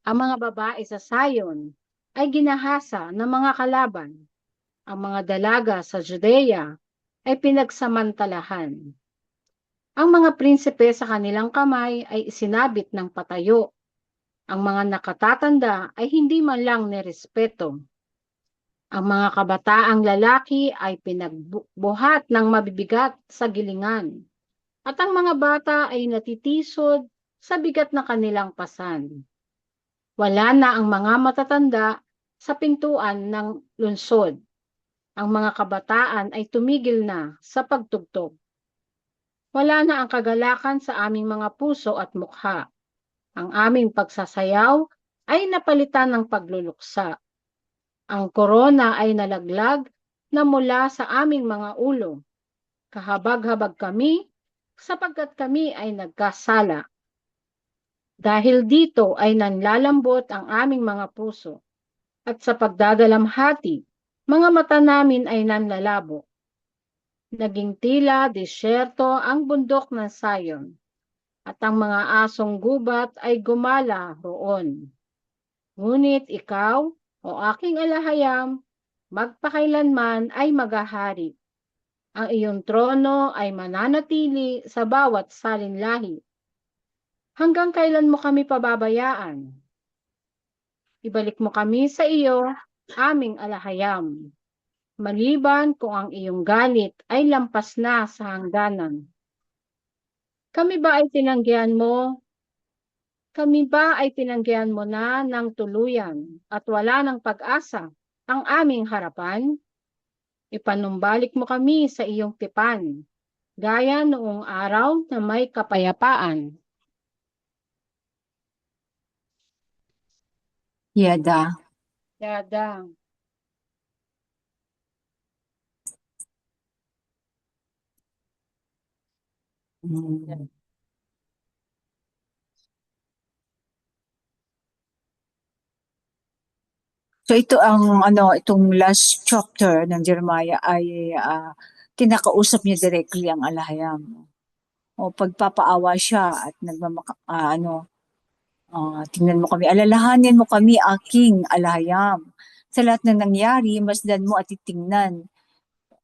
Ang mga babae sa Sayon ay ginahasa ng mga kalaban. Ang mga dalaga sa Judea ay pinagsamantalahan. Ang mga prinsipe sa kanilang kamay ay isinabit ng patayo. Ang mga nakatatanda ay hindi man lang nirespeto. Ang mga kabataang lalaki ay pinagbuhat ng mabibigat sa gilingan. At ang mga bata ay natitisod sa bigat na kanilang pasan. Wala na ang mga matatanda sa pintuan ng lungsod. Ang mga kabataan ay tumigil na sa pagtugtog. Wala na ang kagalakan sa aming mga puso at mukha. Ang aming pagsasayaw ay napalitan ng pagluluksa. Ang korona ay nalaglag na mula sa aming mga ulo. Kahabag-habag kami sapagkat kami ay nagkasala. Dahil dito ay nanlalambot ang aming mga puso. At sa pagdadalamhati, mga mata namin ay nanlalabo. Naging tila disyerto ang bundok ng Sayon. At ang mga asong gubat ay gumala roon. Ngunit ikaw, o aking alahayam, magpakailanman ay maghahari. Ang iyong trono ay mananatili sa bawat salinlahi. Hanggang kailan mo kami pababayaan? Ibalik mo kami sa iyo, aming alahayam. Maliban kung ang iyong galit ay lampas na sa hangganan. Kami ba ay tinanggihan mo? Kami ba ay tinanggihan mo na ng tuluyan at wala ng pag-asa ang aming harapan? Ipanumbalik mo kami sa iyong tipan, gaya noong araw na may kapayapaan. Yada. Yada. Mm. So ito ang itong last chapter ng Jeremiah ay kinakausap niya directly ang alahayam. O pagpapaawa siya at tingnan mo kami, alalahanin mo kami aking alahayam. Sa lahat ng nangyari, masdan mo at titingnan.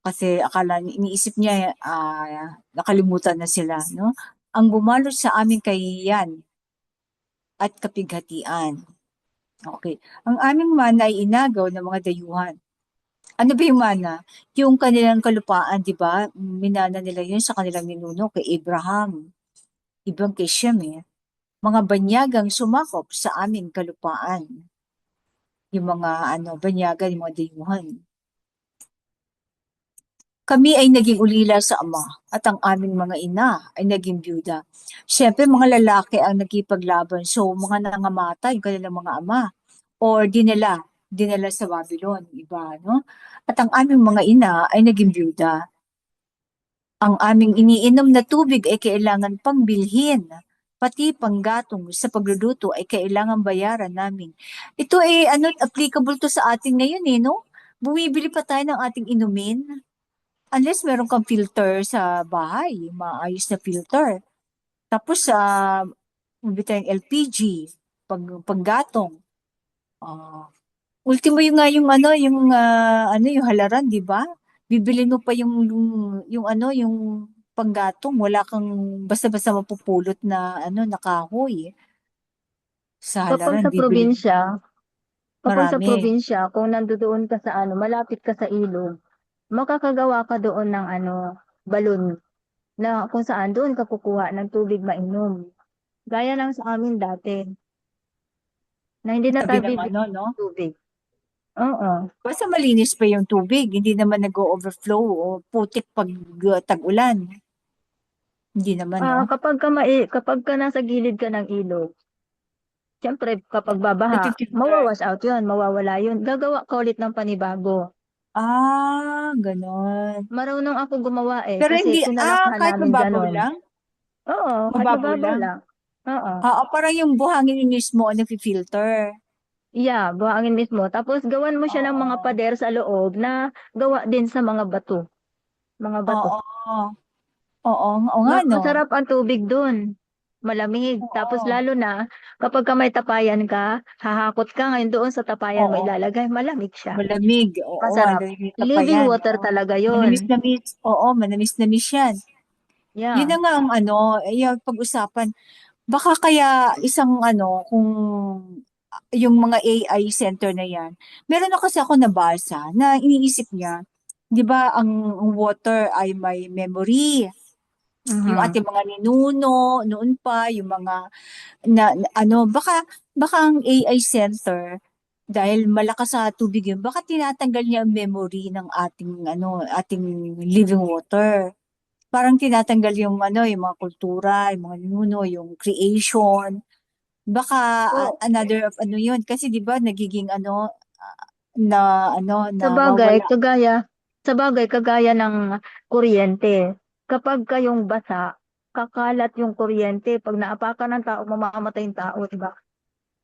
Kasi iniisip niya, nakalimutan na sila, no? Ang bumalot sa aming kahihiyan at kapighatian. Okay. Ang aming mana ay inagaw ng mga dayuhan. Ano ba yung mana? Yung kanilang kalupaan, di ba? Minana nila yun sa kanilang ninuno kay Abraham. Ibang kay Shem, eh. Mga banyagang sumakop sa aming kalupaan. Yung mga banyagan, yung mga dayuhan. Kami ay naging ulila sa ama at ang aming mga ina ay naging byuda. Siyempre, mga lalaki ang nagkipaglaban. So, mga nangamatay, yung kanilang mga ama. Or dinala sa Babylon, iba, no? At ang aming mga ina ay naging byuda. Ang aming iniinom na tubig ay kailangan pang bilhin. Pati panggatong sa pagluluto ay kailangan bayaran namin. Ito ay applicable to sa atin ngayon no? Bumibili pa tayo ng ating inumin. Unless meron kang filter sa bahay, maayos na filter. Tapos bumibili tayong LPG, panggatong. Ultimo yung yung halaran, di ba? Bibili mo pa yung panggatong, wala kang basta-basta mapupulot na na kahoy. Sa halaran, bibili Kapag sa marami. probinsya, kung nandoon ka sa malapit ka sa ilog, makakagawa ka doon ng balon na kung saan doon ka kukuha ng tubig mainom. Gaya lang sa amin dati, na hindi na Tabi tayo ng bibili no? ng tubig. Oo. Basta malinis pa yung tubig, hindi naman nag-overflow o putik pag tag-ulan. Hindi naman, no? Kapag ka nasa gilid ka ng ilog, siyempre kapag babaha, Nagfifilter. mawawash out yun, mawawala yun. Gagawa ka ulit ng panibago. Ganon. Marunong ako gumawa Pero kasi hindi, kinalakhan kahit namin mababaw ganon. lang? Oo, kahit Mababaw mababaw lang? lang. Oo. Parang yung buhangin mismo ang nagfi-filter. Yeah, buhangin mismo. Tapos gawan mo siya ng mga Oo. pader sa loob na gawa din sa mga bato. Mga bato. Oo. Oo nga, no? Masarap ang tubig dun. Malamig. Tapos Oo. lalo na kapag ka may tapayan ka, hahakot ka ngayon doon sa tapayan mo Oo. ilalagay, malamig siya. Malamig. Oo, Masarap. malamig pa Living yan. water Oo. talaga yun. Manamis-namis. Oo, manamis-namis yan. Yun Yeah. na nga ang yung pag-usapan. Baka kaya isang kung yung mga AI center na yan. Meron na kasi ako nabasa na iniisip niya, 'di ba ang water ay may memory. Yung Mhm. ating mga ninuno noon pa, yung mga baka ang AI center dahil malakas sa tubig yun, baka tinatanggal niya ang memory ng ating living water. Parang tinatanggal yung yung mga kultura, yung mga ninuno, yung creation. Baka So, another of yun kasi 'di ba nagiging na sa bagay, nawawala. kagaya ng kuryente. Kapag kayong basa, kakalat yung kuryente. Pag naapakan ng tao, mamamatay yung tao, diba?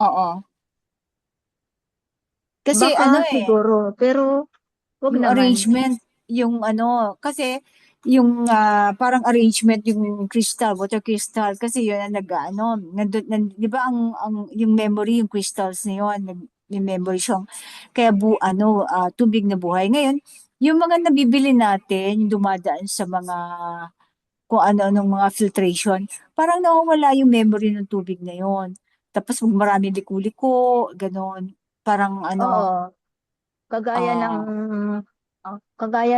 Oo. Kasi Baka siguro, pero wag yung naman. arrangement, yung kasi yung parang arrangement yung crystal, water crystal, kasi yun ang di ba yung memory, yung crystals na yun, may memory siyang, kaya tubig na buhay. Ngayon, yung mga nabibili natin, yung dumadaan sa mga, kung ano-anong mga filtration, parang nawawala yung memory ng tubig na yun. Tapos marami liko-liko, ganon. Parang Oo, kagaya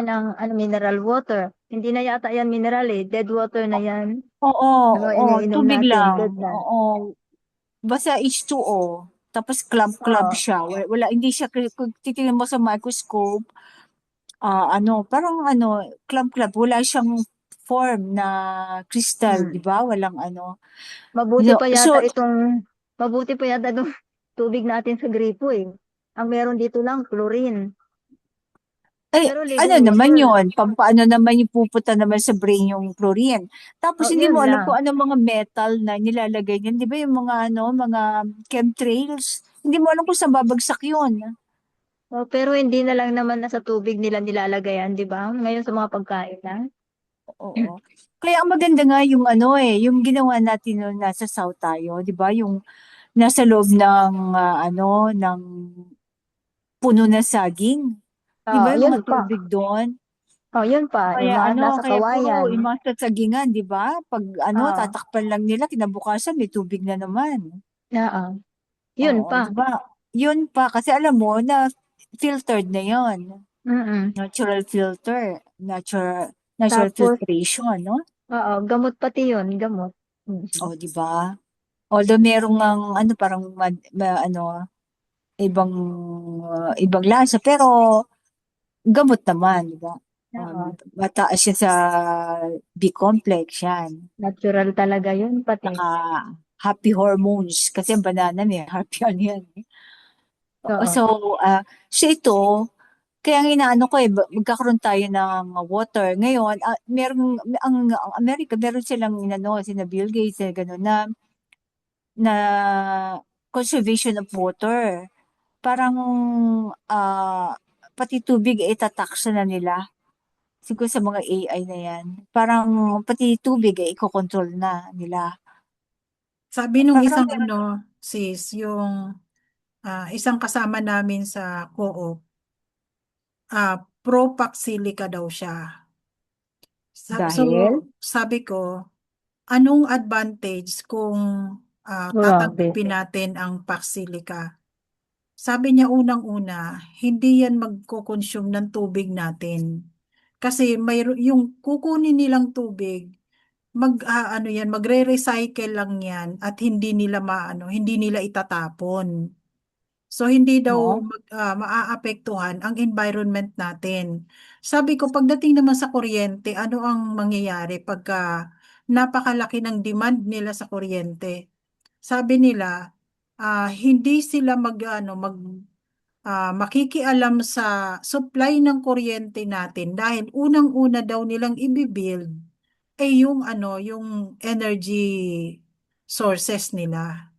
ng ah, mineral water. Hindi na yata yan mineral eh. Dead water na yan. oo, Ano oo, iniinom tubig natin, lang. dead na. Oo, basta H2O. Tapos club Oo. siya. Hindi siya, kung titingnan mo sa microscope, parang club. Wala siyang form na crystal, di Hmm. ba? Walang Mabuti No, pa so, yata itong tubig natin sa gripo eh. Ang meron dito lang chlorine. ay, Pero ano living naman water. yun? Paano naman yung pupunta naman sa brain yung chlorine? Tapos Oh, hindi mo yun alam kung lang. anong mga metal na nilalagay niyan. Di ba yung mga mga chemtrails? Hindi mo alam kung saan babagsak yun. Oh, pero hindi na lang naman nasa tubig nila nilalagayan, di ba? Ngayon sa mga pagkain na. Oo. Kaya ang maganda nga yung yung ginawa natin nung nasa South tayo, 'di ba? Yung nasa loob ng ng puno ng saging. 'Di ba Oh, yung yun mga pa. tubig doon? Oh, yun pa. Yung Kaya mga nasa kaya puro kawayan. yung mga sasagingan, 'di ba? Pag Oh, tatakpan lang nila kinabukasan may tubig na naman. oo. Yun Oo, pa. 'di ba? Yun pa kasi alam mo na filtered na 'yon. Mm-mm. Natural filter, natural Tapos, filtration, no? oo, gamot pati yun, gamot. Mm. Oh, 'di ba? Although merong ang parang ibang ibang lasa pero gamot naman, di ba? Oo. Mataas siya sa B-complex yan. Natural talaga yun pati. Saka happy hormones kasi ang banana may happy yan. Oo. So, ito, kaya ang inaano ko magkakaroon tayo ng water. Ngayon, ang Amerika, meron silang sina Bill Gates, gano'n na conservation of water. Parang pati tubig itataksa na nila. Siguro sa mga AI na yan. Parang pati tubig ikokontrol na nila. Sabi nung Parang isang sis, yung isang kasama namin sa co-op, pro-Paxilica daw siya. So, dahil, sabi ko, anong advantage kung Grabe. tatanggapin natin ang Paxilica? Sabi niya unang-una, hindi yan magko-consume ng tubig natin. Kasi yung kukunin nilang tubig, magre-recycle lang yan at hindi nila itatapon. So hindi daw no? maaapektuhan ang environment natin. Sabi ko pagdating naman sa kuryente, ano ang mangyayari pagka napakalaki ng demand nila sa kuryente? Sabi nila hindi sila makikialam sa supply ng kuryente natin dahil unang-una daw nilang ibibuild yung yung energy sources nila.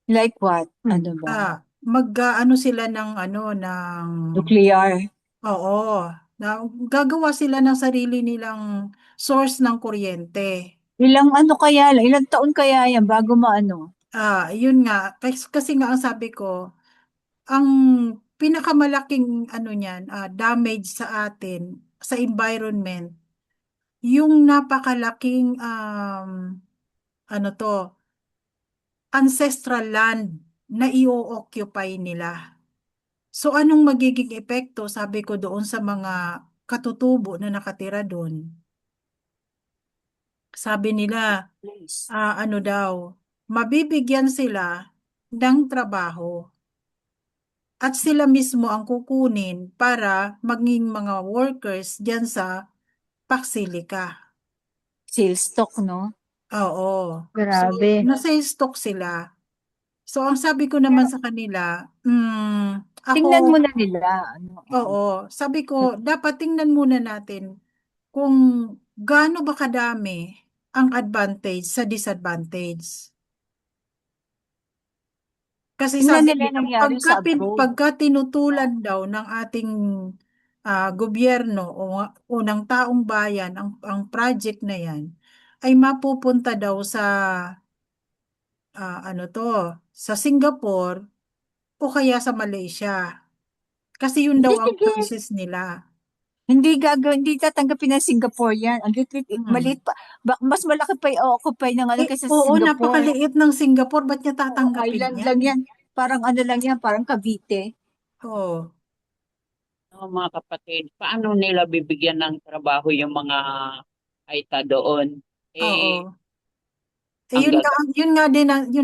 Like what? Ano Hmm. ba? Mag-ano sila ng Nuclear. oo, na gagawa sila ng sarili nilang source ng kuryente. Ilang taon kaya yan bago maano? Yun nga, kasi nga ang sabi ko, ang pinakamalaking damage sa atin, sa environment, yung napakalaking ano to, ancestral land na i-occupy nila. So anong magiging epekto, sabi ko doon sa mga katutubo na nakatira doon? Sabi nila, Please. ano daw, mabibigyan sila ng trabaho at sila mismo ang kukunin para maging mga workers diyan sa Paxilica. Sales stock, no? Oo. So, Grabe. nasa stock sila. So, ang sabi ko naman sa kanila, ako, Tingnan muna nila. Ano, oo, sabi ko, dapat tingnan muna natin kung gaano ba kadami ang advantage sa disadvantage. Kasi tingnan sabi nila yung nila, nangyari sa abroad. pagka tinutulan daw ng ating gobyerno o ng taong bayan ang project na yan, ay mapupunta daw sa ano to, sa Singapore o kaya sa Malaysia. Kasi yun Hindi, daw ang sige. choices nila. Hindi gagawin, hindi tatanggapin ng Singapore yan. Ang liit, Hmm. maliit pa. Mas malaki pa i-occupy ng ano kaysa sa Oo, Singapore. napakaliit ng Singapore. Ba't niya Oo, tatanggapin island yan? lang yan. Parang ano lang yan, parang Cavite. Oo. Mga kapatid, paano nila bibigyan ng trabaho yung mga Aita doon? Eh, Oo. Eh, ang gagawin yun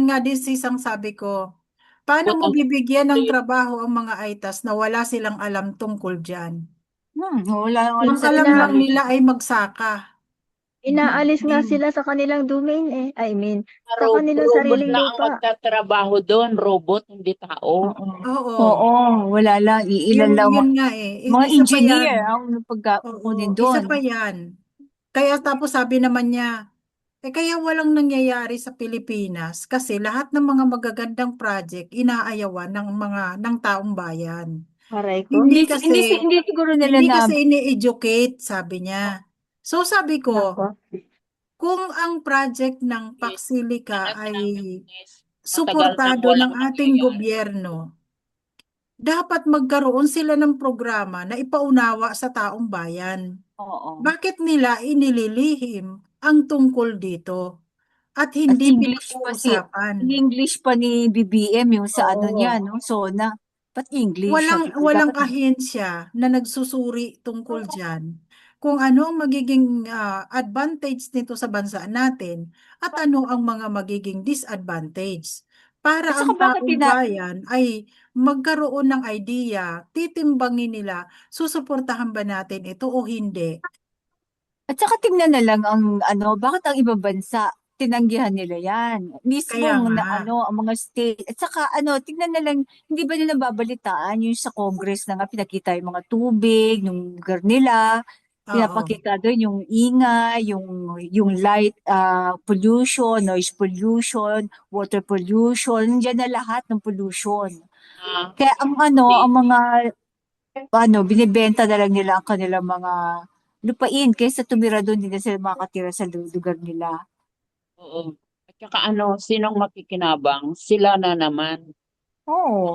nga din sisang sabi ko. Paano mo ang bibigyan ng trabaho ang mga ITAS na wala silang alam tungkol dyan? Wala nga Ang sa alam lang Ina, nila ay magsaka, inaalis nga magtanim. sila sa kanilang domain eh. I mean, sa kanilang robot sariling lang ang lupa. magtatrabaho doon, robot, hindi tao. Oo. Oo. Oo, wala lang. Iilan lang. Yun nga eh. Mga Isa pa yan. engineer ang pagkakunin Oo, isa doon. pa yan. Kaya tapos sabi naman niya, kaya walang nangyayari sa Pilipinas kasi lahat ng mga magagandang project inaayawan ng taong bayan. Aray ko. Hindi Hindi, kasi hindi siguro nila hindi na, kasi ini-educate, sabi niya. So sabi ko, Nako. kung ang project ng Eh, Paxilica anak ay namin is matagal nang suportado ng walang ating nangyayari. gobyerno, dapat magkaroon sila ng programa na ipaunawa sa taong bayan. oo. Bakit nila inililihim ang tungkol dito at At hindi English pa pinag-uusapan? English pa ni BBM yung sa ano niya, Oo. no? SONA. Ba't English? Walang Sabi ko, walang dapat, ahensya na nagsusuri tungkol diyan kung ano ang magiging advantage nito sa bansa natin at ano ang mga magiging disadvantage para at ang saka bakit taong bayan ay magkaroon ng idea, titimbangin nila, susuportahan ba natin ito o hindi? At saka tingnan na lang ang ano, bakit ang ibang bansa tinanggihan nila yan? Kaya Mismong nga, na ano, ang mga state. At saka ano, tingnan na lang, hindi ba nila babalitaan yung sa Congress na nga pinakita yung mga tubig, yung lugar nila, oo. pinapakita doon yung ingay, yung light pollution, noise pollution, water pollution, nandiyan na lahat ng pollution. Ah, Kaya ang ano, di, ang mga binibenta na lang nila ang kanilang mga lupain kaysa tumira doon, hindi na sila makatira sa lugar nila. oo. At saka ano, sinong makikinabang? Sila na naman. Mga Oo.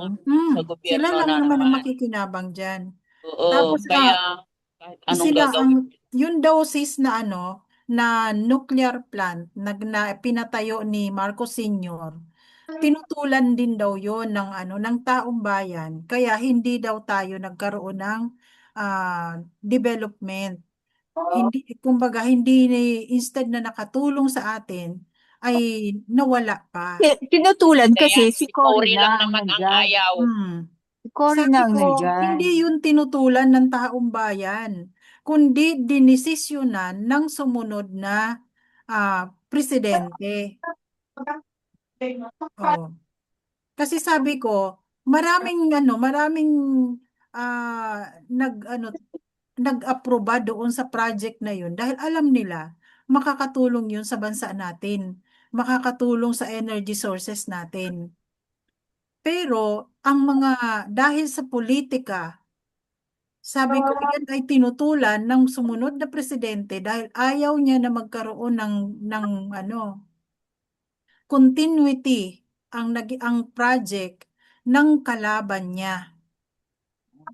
sa Sila gobyerno lang na naman ang naman. makikinabang diyan. Oo, Tapos kaya kahit anong sila ang gagawin. yun daw sis na na nuclear plant na pinatayo ni Marcos Sr. Tinutulan din daw yon ng ng taong bayan. Kaya hindi daw tayo nagkaroon ng development. Hindi kumbaga instead na nakatulong sa atin ay nawala pa. Tinutulan kasi Kaya si si Cory Cory na lang ang naman ang nandyan. ayaw. Si Cory na Sabi ang ko, nandyan. hindi yun tinutulan ng taong bayan, kundi dinesisyonan ng sumunod na presidente. Oh. Kasi sabi ko, maraming nag-aproba doon sa project na yun dahil alam nila makakatulong yun sa bansa natin, makakatulong sa energy sources natin. Pero ang mga dahil sa politika, sabi ko yan ay tinutulan ng sumunod na presidente dahil ayaw niya na magkaroon ng continuity ang project ng kalaban niya.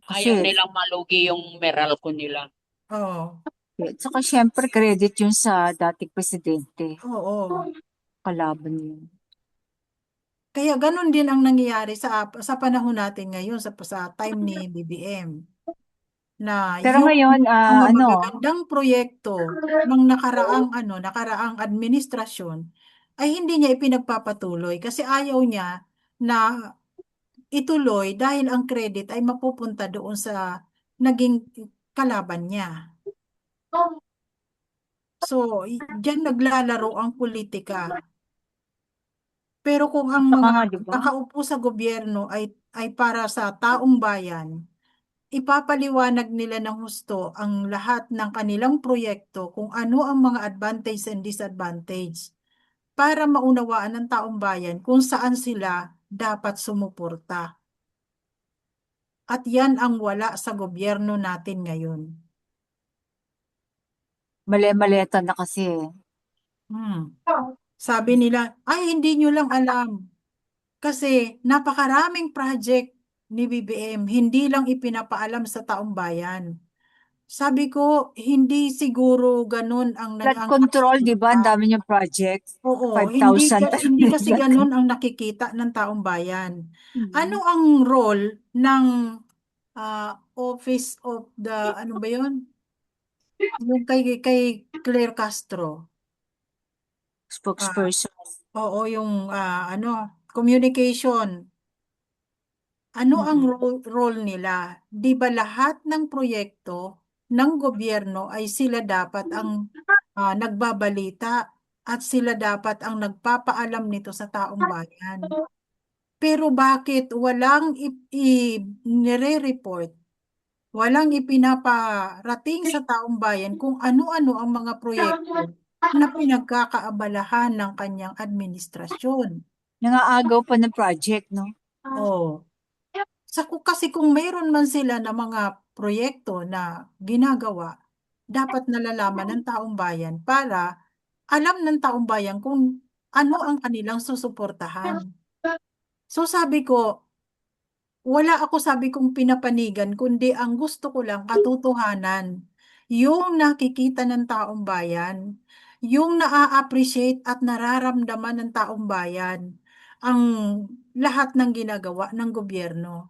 Kasi, Ayaw nilang malugi yung Meralco nila. Oh. At saka syempre credit yun sa dating presidente. Oo. Kalaban yun. Kaya ganun din ang nangyayari sa panahon natin ngayon sa time ni BBM na Pero yung ngayon, mga ano, magagandang proyekto ng nakaraang administrasyon ay hindi niya ipinagpapatuloy kasi ayaw niya na ituloy dahil ang credit ay mapupunta doon sa naging kalaban niya. So, diyan naglalaro ang politika. Pero kung ang saka mga nga, di ba? nakaupo sa gobyerno ay para sa taong bayan, ipapaliwanag nila ng husto ang lahat ng kanilang proyekto kung ano ang mga advantage and disadvantage para maunawaan ng taong bayan kung saan sila dapat sumuporta. At yan ang wala sa gobyerno natin ngayon. Mali-maleta na kasi. Hmm. Sabi nila, ay hindi nyo lang alam. Kasi napakaraming project ni BBM, hindi lang ipinapaalam sa taong bayan. Sabi ko, hindi siguro ganun Flood ang control, di ba? Ang nakikita. dami niyang project. Oo, 5,000 hindi kasi ganun ang nakikita ng taong bayan. Ano Mhm. ang role ng Office of the, ano ba yun? Yung kay Claire Castro. Ah, Spokesperson. oo, yung communication. Ano ang Mhm. role nila? Di ba lahat ng proyekto ng gobyerno ay sila dapat ang nagbabalita at sila dapat ang nagpapaalam nito sa taong bayan? Pero bakit walang nire-report, walang ipinaparating sa taong bayan kung ano-ano ang mga proyekto na pinagkakaabalahan ng kanyang administrasyon? Nangaagaw pa ng project, no? Oh. Kasi kung mayroon man sila na mga proyekto na ginagawa, dapat nalalaman ng taong bayan para alam ng taong bayan kung ano ang kanilang susuportahan. So sabi ko, wala ako sabi kong pinapanigan, kundi ang gusto ko lang katotohanan. Yung nakikita ng taong bayan, yung naa-appreciate at nararamdaman ng taong bayan ang lahat ng ginagawa ng gobyerno.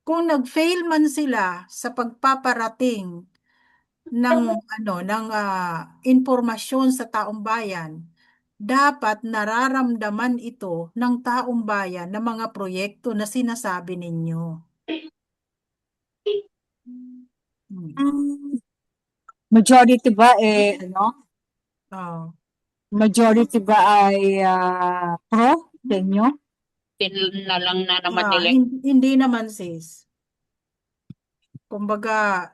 Kung nag-fail man sila sa pagpaparating ng impormasyon sa taong bayan, dapat nararamdaman ito ng taong bayan na mga proyekto na sinasabi ninyo. Hmm. Majority ba ano? Oh. Majority ba ay pro sa inyo? Na lang na naman nila. Hindi naman sis. Kumbaga,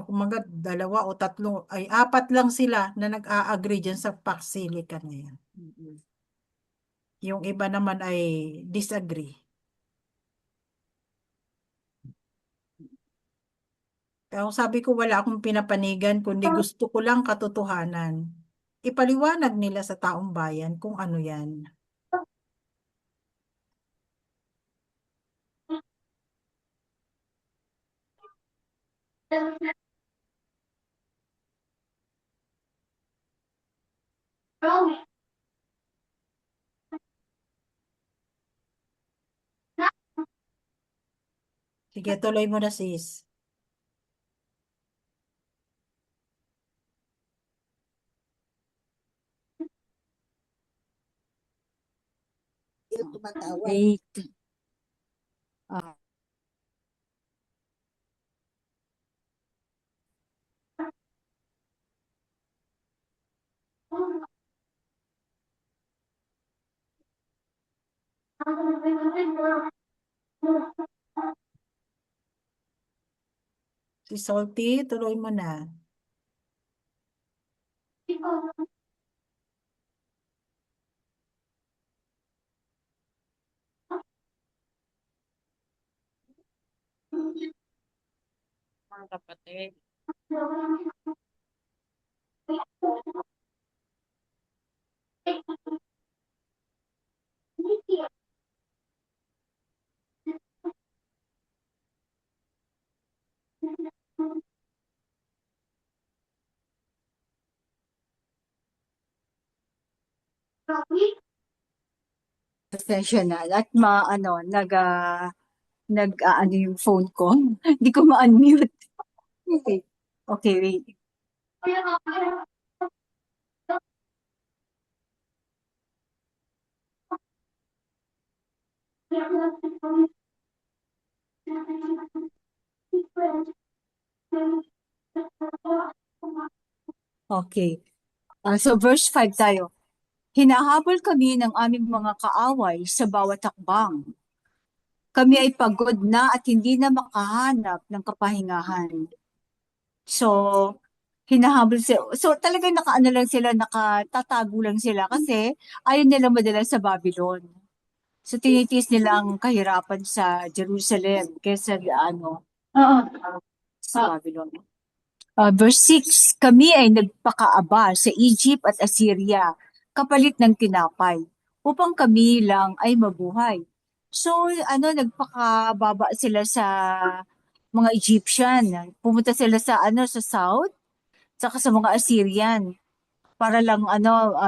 kumbaga dalawa o tatlo, ay apat lang sila na nag-a-agree dyan sa paksilikan ngayon. Yung iba naman ay disagree. Kaya sabi ko wala akong pinapanigan kundi gusto ko lang katotohanan. Ipaliwanag nila sa taong bayan kung ano yan. Sige, tuloy mo na sis. Eight. Ah, Si Salty, tuloy mo na. Mga kapatid. Pasensya na. At ano yung phone ko. Hindi ko ma-unmute. Okay. Okay, wait. Okay. So verse 5 tayo. Hinahabol kami ng aming mga kaaway sa bawat hakbang. Kami ay pagod na at hindi na makahanap ng kapahingahan. So, hinahabol sila. So, talagang nakaano lang sila, nakatatago lang sila kasi ayaw nilang madala sa Babylon. So, tinitiis nila ang kahirapan sa Jerusalem kaysa sa Babylon. Verse 6, kami ay nagpakaaba sa Egypt at Assyria, kapalit ng tinapay, upang kami lang ay mabuhay. So, nagpakababa sila sa mga Egyptian. Pumunta sila sa south, saka sa mga Assyrian para lang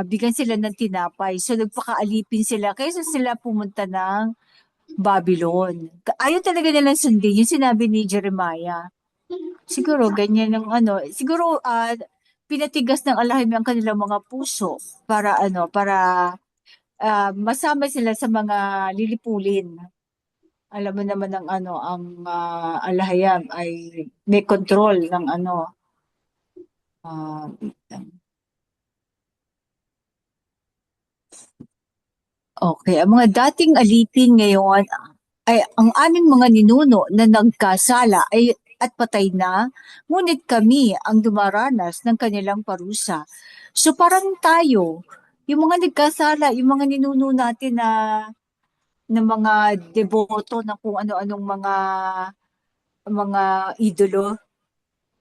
bigyan sila ng tinapay. So nagpakaalipin sila kaysa sila pumunta ng Babylon. Ayaw talaga nilang sundin yung sinabi ni Jeremiah. Siguro ganyan ng siguro pinatigas ng alahim ang kanilang mga puso para masama sila sa mga lilipulin. Alam mo naman ang alahayam ay may control ng ah, okay, ang mga dating alipin ngayon ay ang aming mga ninuno na nagkasala ay at patay na, ngunit kami ang dumaranas ng kanilang parusa. So parang tayo, yung mga nagkasala, yung mga ninuno natin na mga deboto ng kung ano-anong mga idolo,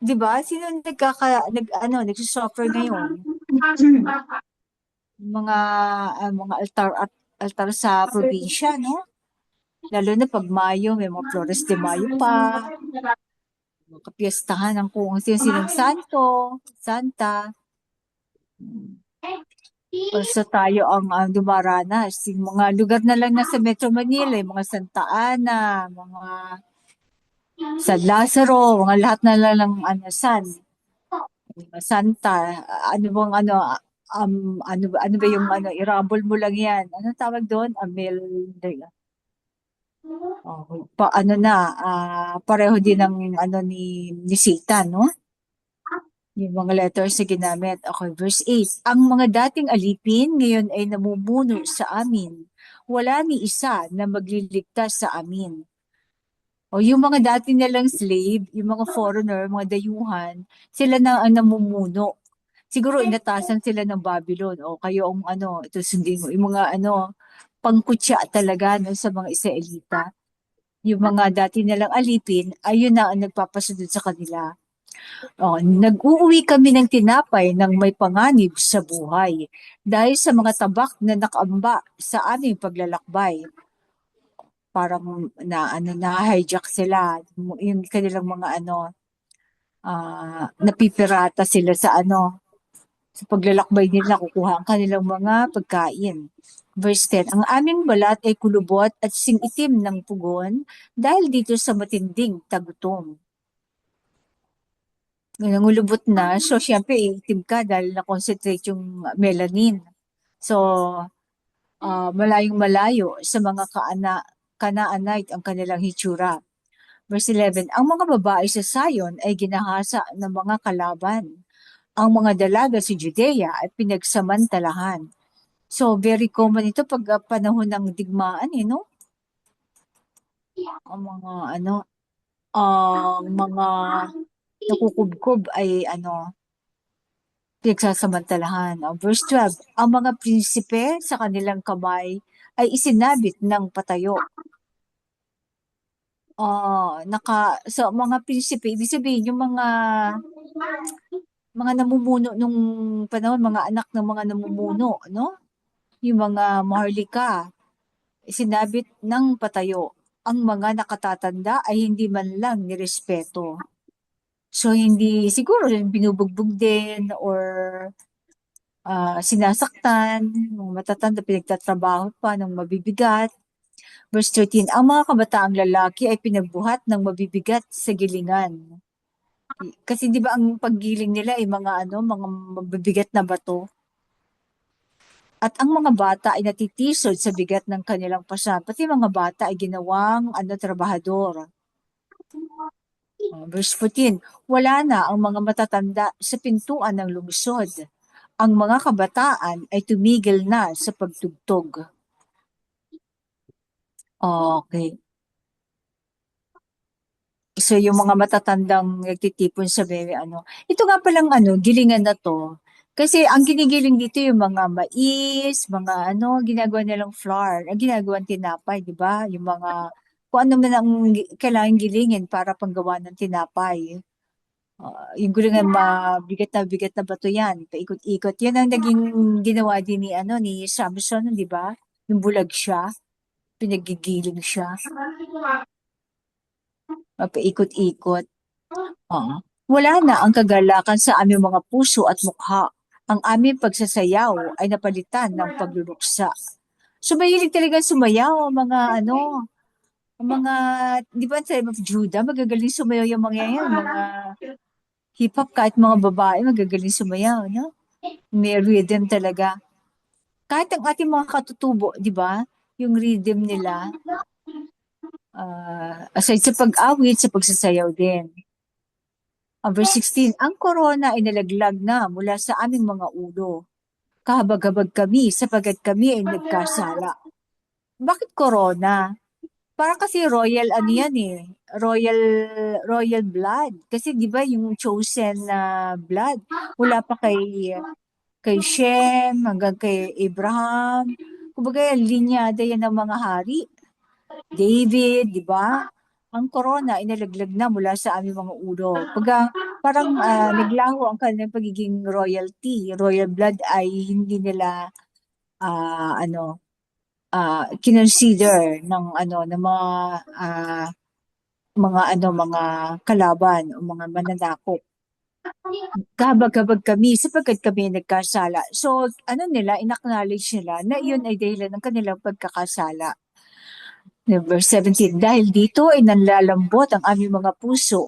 'di ba? Sino nagsusuffer ngayon? Mga altar sa probinsya, no? Lalo na pag Mayo, may mga Flores de Mayo pa, mga kapiestahan ng kung sino-sinong santa. Also tayo ang dumaranas. Yung mga lugar na lang nasa Metro Manila, yung mga Santa Ana, mga San Lazaro, mga lahat na lang mga Santa. Ano bang ano ba yung i-rumble mo lang yan? Ano tawag doon? Oh, pareho din ng ni Sita, no? Yung mga letters na ginamit. Okay, verse 8. Ang mga dating alipin ngayon ay namumuno sa amin. Wala ni isa na magliligtas sa amin. O yung mga dati nilang slave, yung mga foreigner, mga dayuhan, sila na ang namumuno. Siguro inatasan sila ng Babylon. O kayo ang ito sundin mo. Yung mga pangkutya talaga no, sa mga Israelita. Yung mga dati nilang alipin, ayun na ang nagpapasunod sa kanila. Nag-uuwi kami ng tinapay ng may panganib sa buhay dahil sa mga tabak na nakaamba sa aming paglalakbay. Parang na-hijack sila. Yung kanilang mga napipirata sila sa paglalakbay nila, kukuha ang kanilang mga pagkain. Verse 10, ang aming balat ay kulubot at singitim ng pugon dahil dito sa matinding tagutom. Nangulubot na, so syempre itim ka dahil na-concentrate yung melanin. So, malayong malayo sa mga Canaanite ang kanilang hitsura. Verse 11, ang mga babae sa Zion ay ginahasa ng mga kalaban. Ang mga dalaga sa Judea ay pinagsamantalahan. So, very common ito pag panahon ng digmaan, no? Ang mga nakukubkob ay pinagsasamantalahan. Verse 12, ang mga prinsipe sa kanilang kamay ay isinabit ng patayo. So mga prinsipe, ibig sabihin yung mga namumuno nung panahon, mga anak ng mga namumuno, no? Yung mga maharlika, isinabit ng patayo. Ang mga nakatatanda ay hindi man lang nirespeto. So hindi siguro binubugbog din or sinasaktan, mga matatanda pinagtatrabaho pa ng mabibigat. Verse 13, ang mga kabataang lalaki ay pinagbuhat ng mabibigat sa gilingan. Kasi di ba ang paggiling nila ay mga mabibigat na bato. At ang mga bata ay natitisod sa bigat ng kanilang pasan. Pati mga bata ay ginawang trabahador. Verse 14, wala na ang mga matatanda sa pintuan ng lungsod. Ang mga kabataan ay tumigil na sa pagtugtog. Okay. So yung mga matatandang nagtitipon sa ito nga palang gilingan na to. Kasi ang ginigiling dito yung mga mais, ginagawa nilang flour, ginagawa tinapay, di ba? Yung mga, kung ano man ang kailangan gilingin para panggawa ng tinapay. Yung gulingan bigat na bato yan, paikot-ikot. Yan ang naging ginawa din ni Samson, di ba? Yung bulag siya, pinagigiling siya, paikot-ikot. Wala na ang kagalakan sa aming mga puso at mukha. Ang aming pagsasayaw ay napalitan ng pagluluksa. So mahilig talaga sumayaw ang mga, di ba, Tribe of Judah, magagaling sumayaw yung mga yan, mga hip-hop, kahit mga babae, magagaling sumayaw, no? May rhythm talaga. Kahit ang ating mga katutubo, di ba, yung rhythm nila, aside sa pag-awit, sa pagsasayaw din. Verse 16, ang korona ay nalaglag na mula sa aming mga ulo. Kahabag-habag kami sapagkat kami ay nagkasala. Bakit korona? Para kasi royal yan royal blood. Kasi 'di ba yung chosen na blood mula pa kay Shem hanggang kay Abraham. Kumbaga linyada yan ng mga hari. David, 'di ba? Ang corona ay nalaglag na mula sa aming mga ulo. Parang naglaho ang kanilang pagiging royal blood ay hindi nila kinonsider ng mga kalaban o mga mananakop. Kabag-kabag kami sapagkat kami ay nagkasala. So inacknowledge nila na iyon ay dahilan ng kanilang pagkakasala. Verse 17, dahil dito ay nanlalambot ang aming mga puso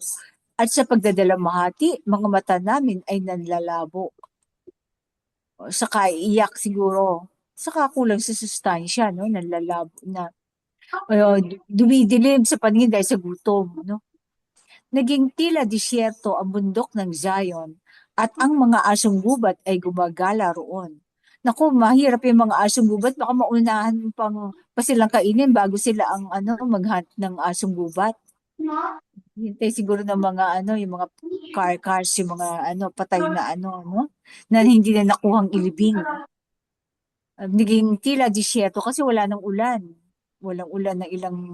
at sa pagdadalamhati, mga mata namin ay nanlalabo. Saka iyak siguro. Saka kulang sa sustansya, no? Nanlalabo na. Dumidilim sa paningin dahil sa gutom, no? Naging tila disyerto ang bundok ng Zion at ang mga asong gubat ay gumagala roon. Naku, mahirap yung mga asong gubat. Baka maunahan pa silang kainin bago sila ang maghunt ng asong gubat. Hintay siguro ng mga yung mga cars, yung mga patay na na hindi na nakuhang ilibing. Naging tila disyerto kasi wala nang ulan. Walang ulan ng ilang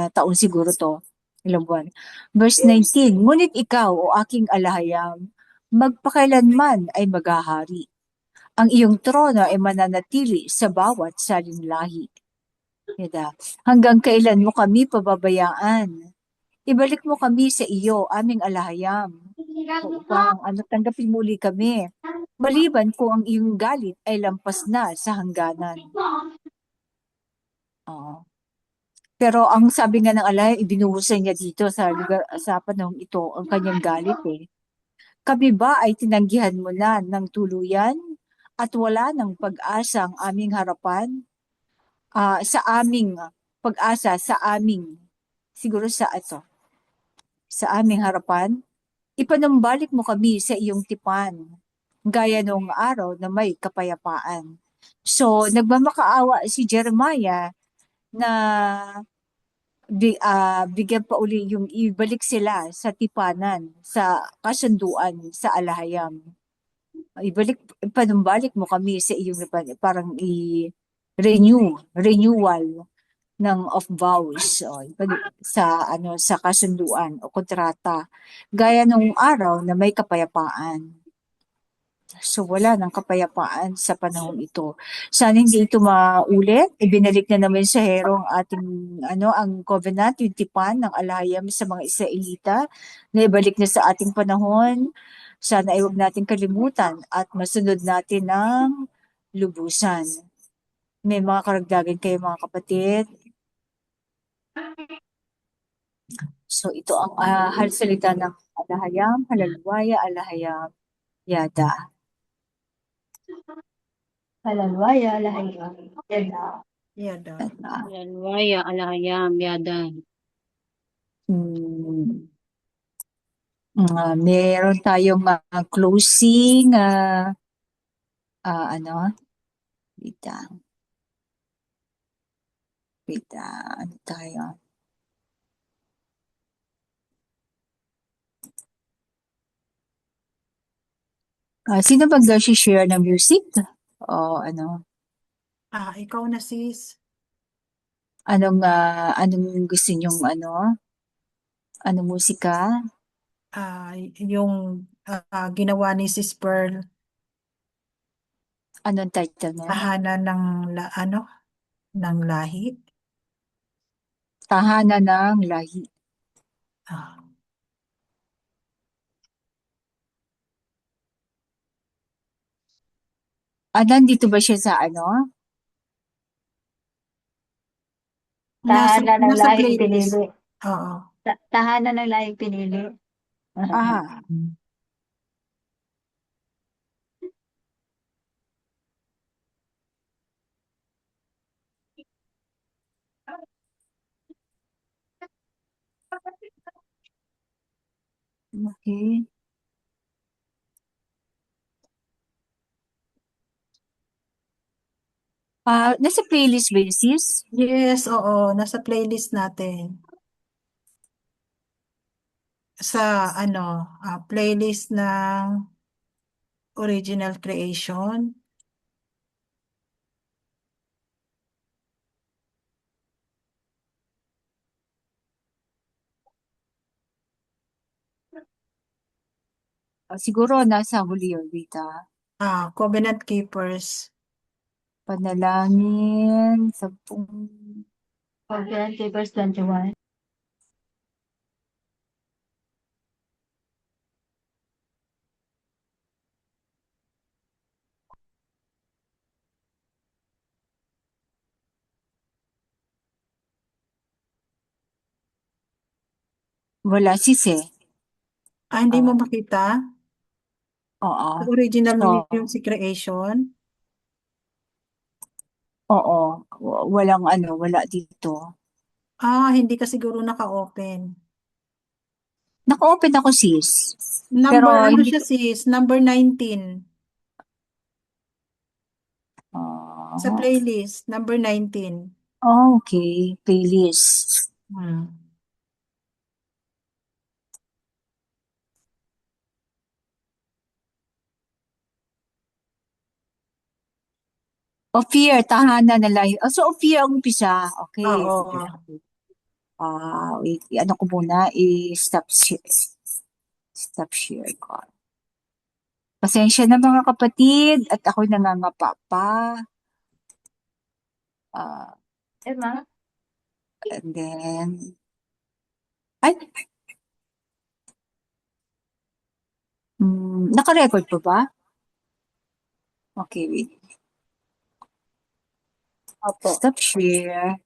taon siguro to. Ilang buwan. Verse 19, ngunit ikaw o aking alahayam, magpakailanman ay maghahari. Ang iyong trono ay mananatili sa bawat salinlahi. Hanggang kailan mo kami pababayaan? Ibalik mo kami sa iyo, aming alahayam. Upang tanggapin muli kami. Maliban kung ang iyong galit ay lampas na sa hangganan. Pero ang sabi nga ng alahayam, ibinuhusan niya dito sa panahong ito, ang kanyang galit Kami ba ay tinanggihan mo na ng tuluyan? At wala ng pag-asa ang aming harapan, sa aming pag-asa, siguro sa aming harapan, ipanumbalik mo kami sa iyong tipan, gaya noong araw na may kapayapaan. So, nagmamakaawa si Jeremiah na bigyan pa uli yung ibalik sila sa tipanan, sa kasunduan, sa alahayam. Panumbalik mo kami sa iyong parang renewal of vows sa kasunduan o kontrata gaya nung araw na may kapayapaan. So wala ng kapayapaan sa panahon ito. Sana hindi ito maulit. Ibinalik na naman sa Herong ating ang covenant, yung tipan ng alahayam sa mga Israelita na ibalik na sa ating panahon. Sana ay huwag natin kalimutan at masunod natin ng lubusan. May mga karagdagan kayo mga kapatid. So ito ang salita ng alahayam, halalwaya, alahayam, yada. Halalwaya, lahayam, yada. Yada. Lalwaya, alahayam, yada. Meron tayong closing, ano, wait lang. Ano tayo? Sino bang share ng music? O ano? Ikaw na sis. Anong gusto nyong anong musika? Yung ginawa ni Sis Pearl, Anong title niya? tahanan ng lahi. Tahanan ng Lahi. Ah, Nandito ba siya sa Tahanan ng nasa lahing playlist. pinili. Oo. Tahanan ng lahing pinili. Ah, okay. Nasa playlist ba yun, sis? Yes, oo. Nasa playlist natin. Sa playlist ng original creation. Siguro nasa huli yun, Rita. Covenant Keepers. Panalangin, 10. Okay, verse 21. Wala sis eh. Hindi mo makita? Oo. Sa original So, music creation. oo. Wala dito. Hindi ka siguro naka-open. Naka-open ako sis. Number, Pero hindi siya sis? Number 19. Sa Ah, playlist, number 19. okay. Playlist. Ophir, tahanan na lahi. So Ophir ang umpisa. Okay. Oo. Sige. Wait, ano ko muna, stop share ko. Pasensya na mga kapatid at ako'y nangangapa pa. Emma? And then, ay, naka-record po ba? Okay, wait. Opo. Stop share.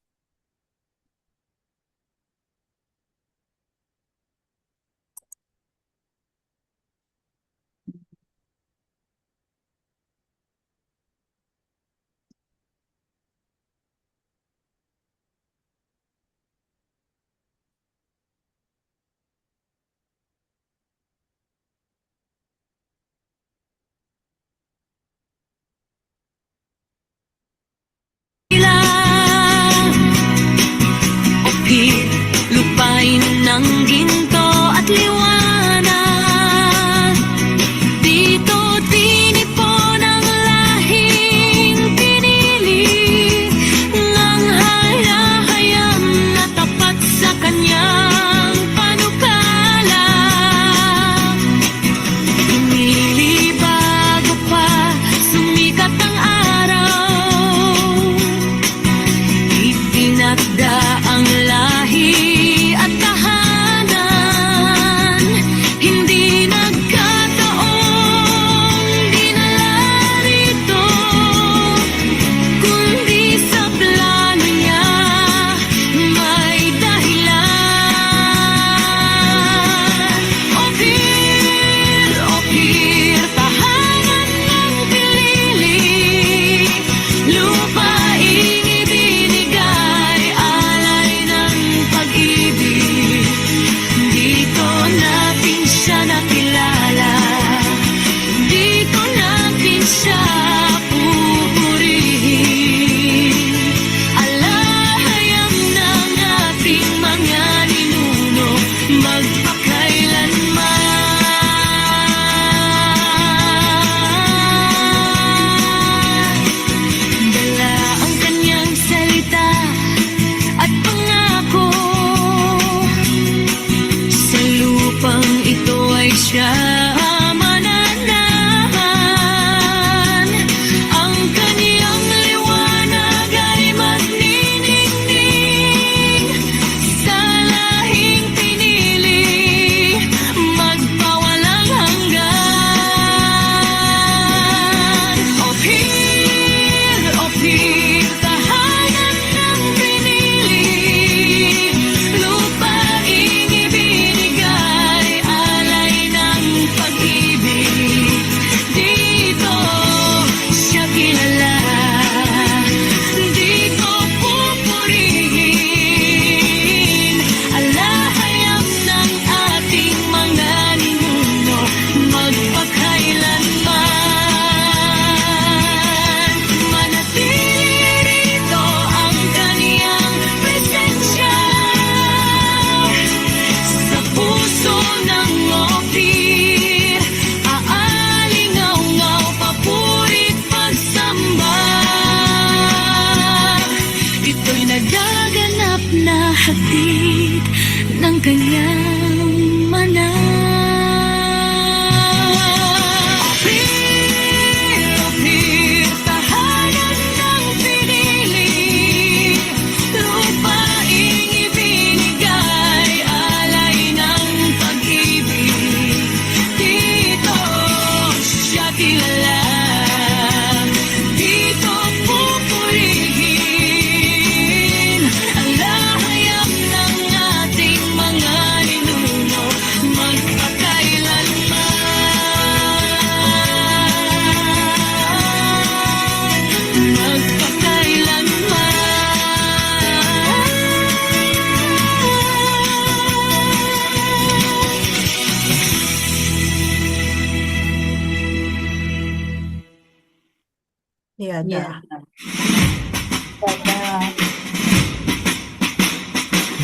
Yada.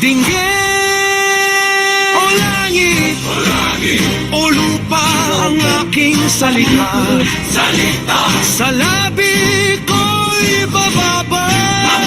Dinggin o langit, o lupa ang aking salita, sa labi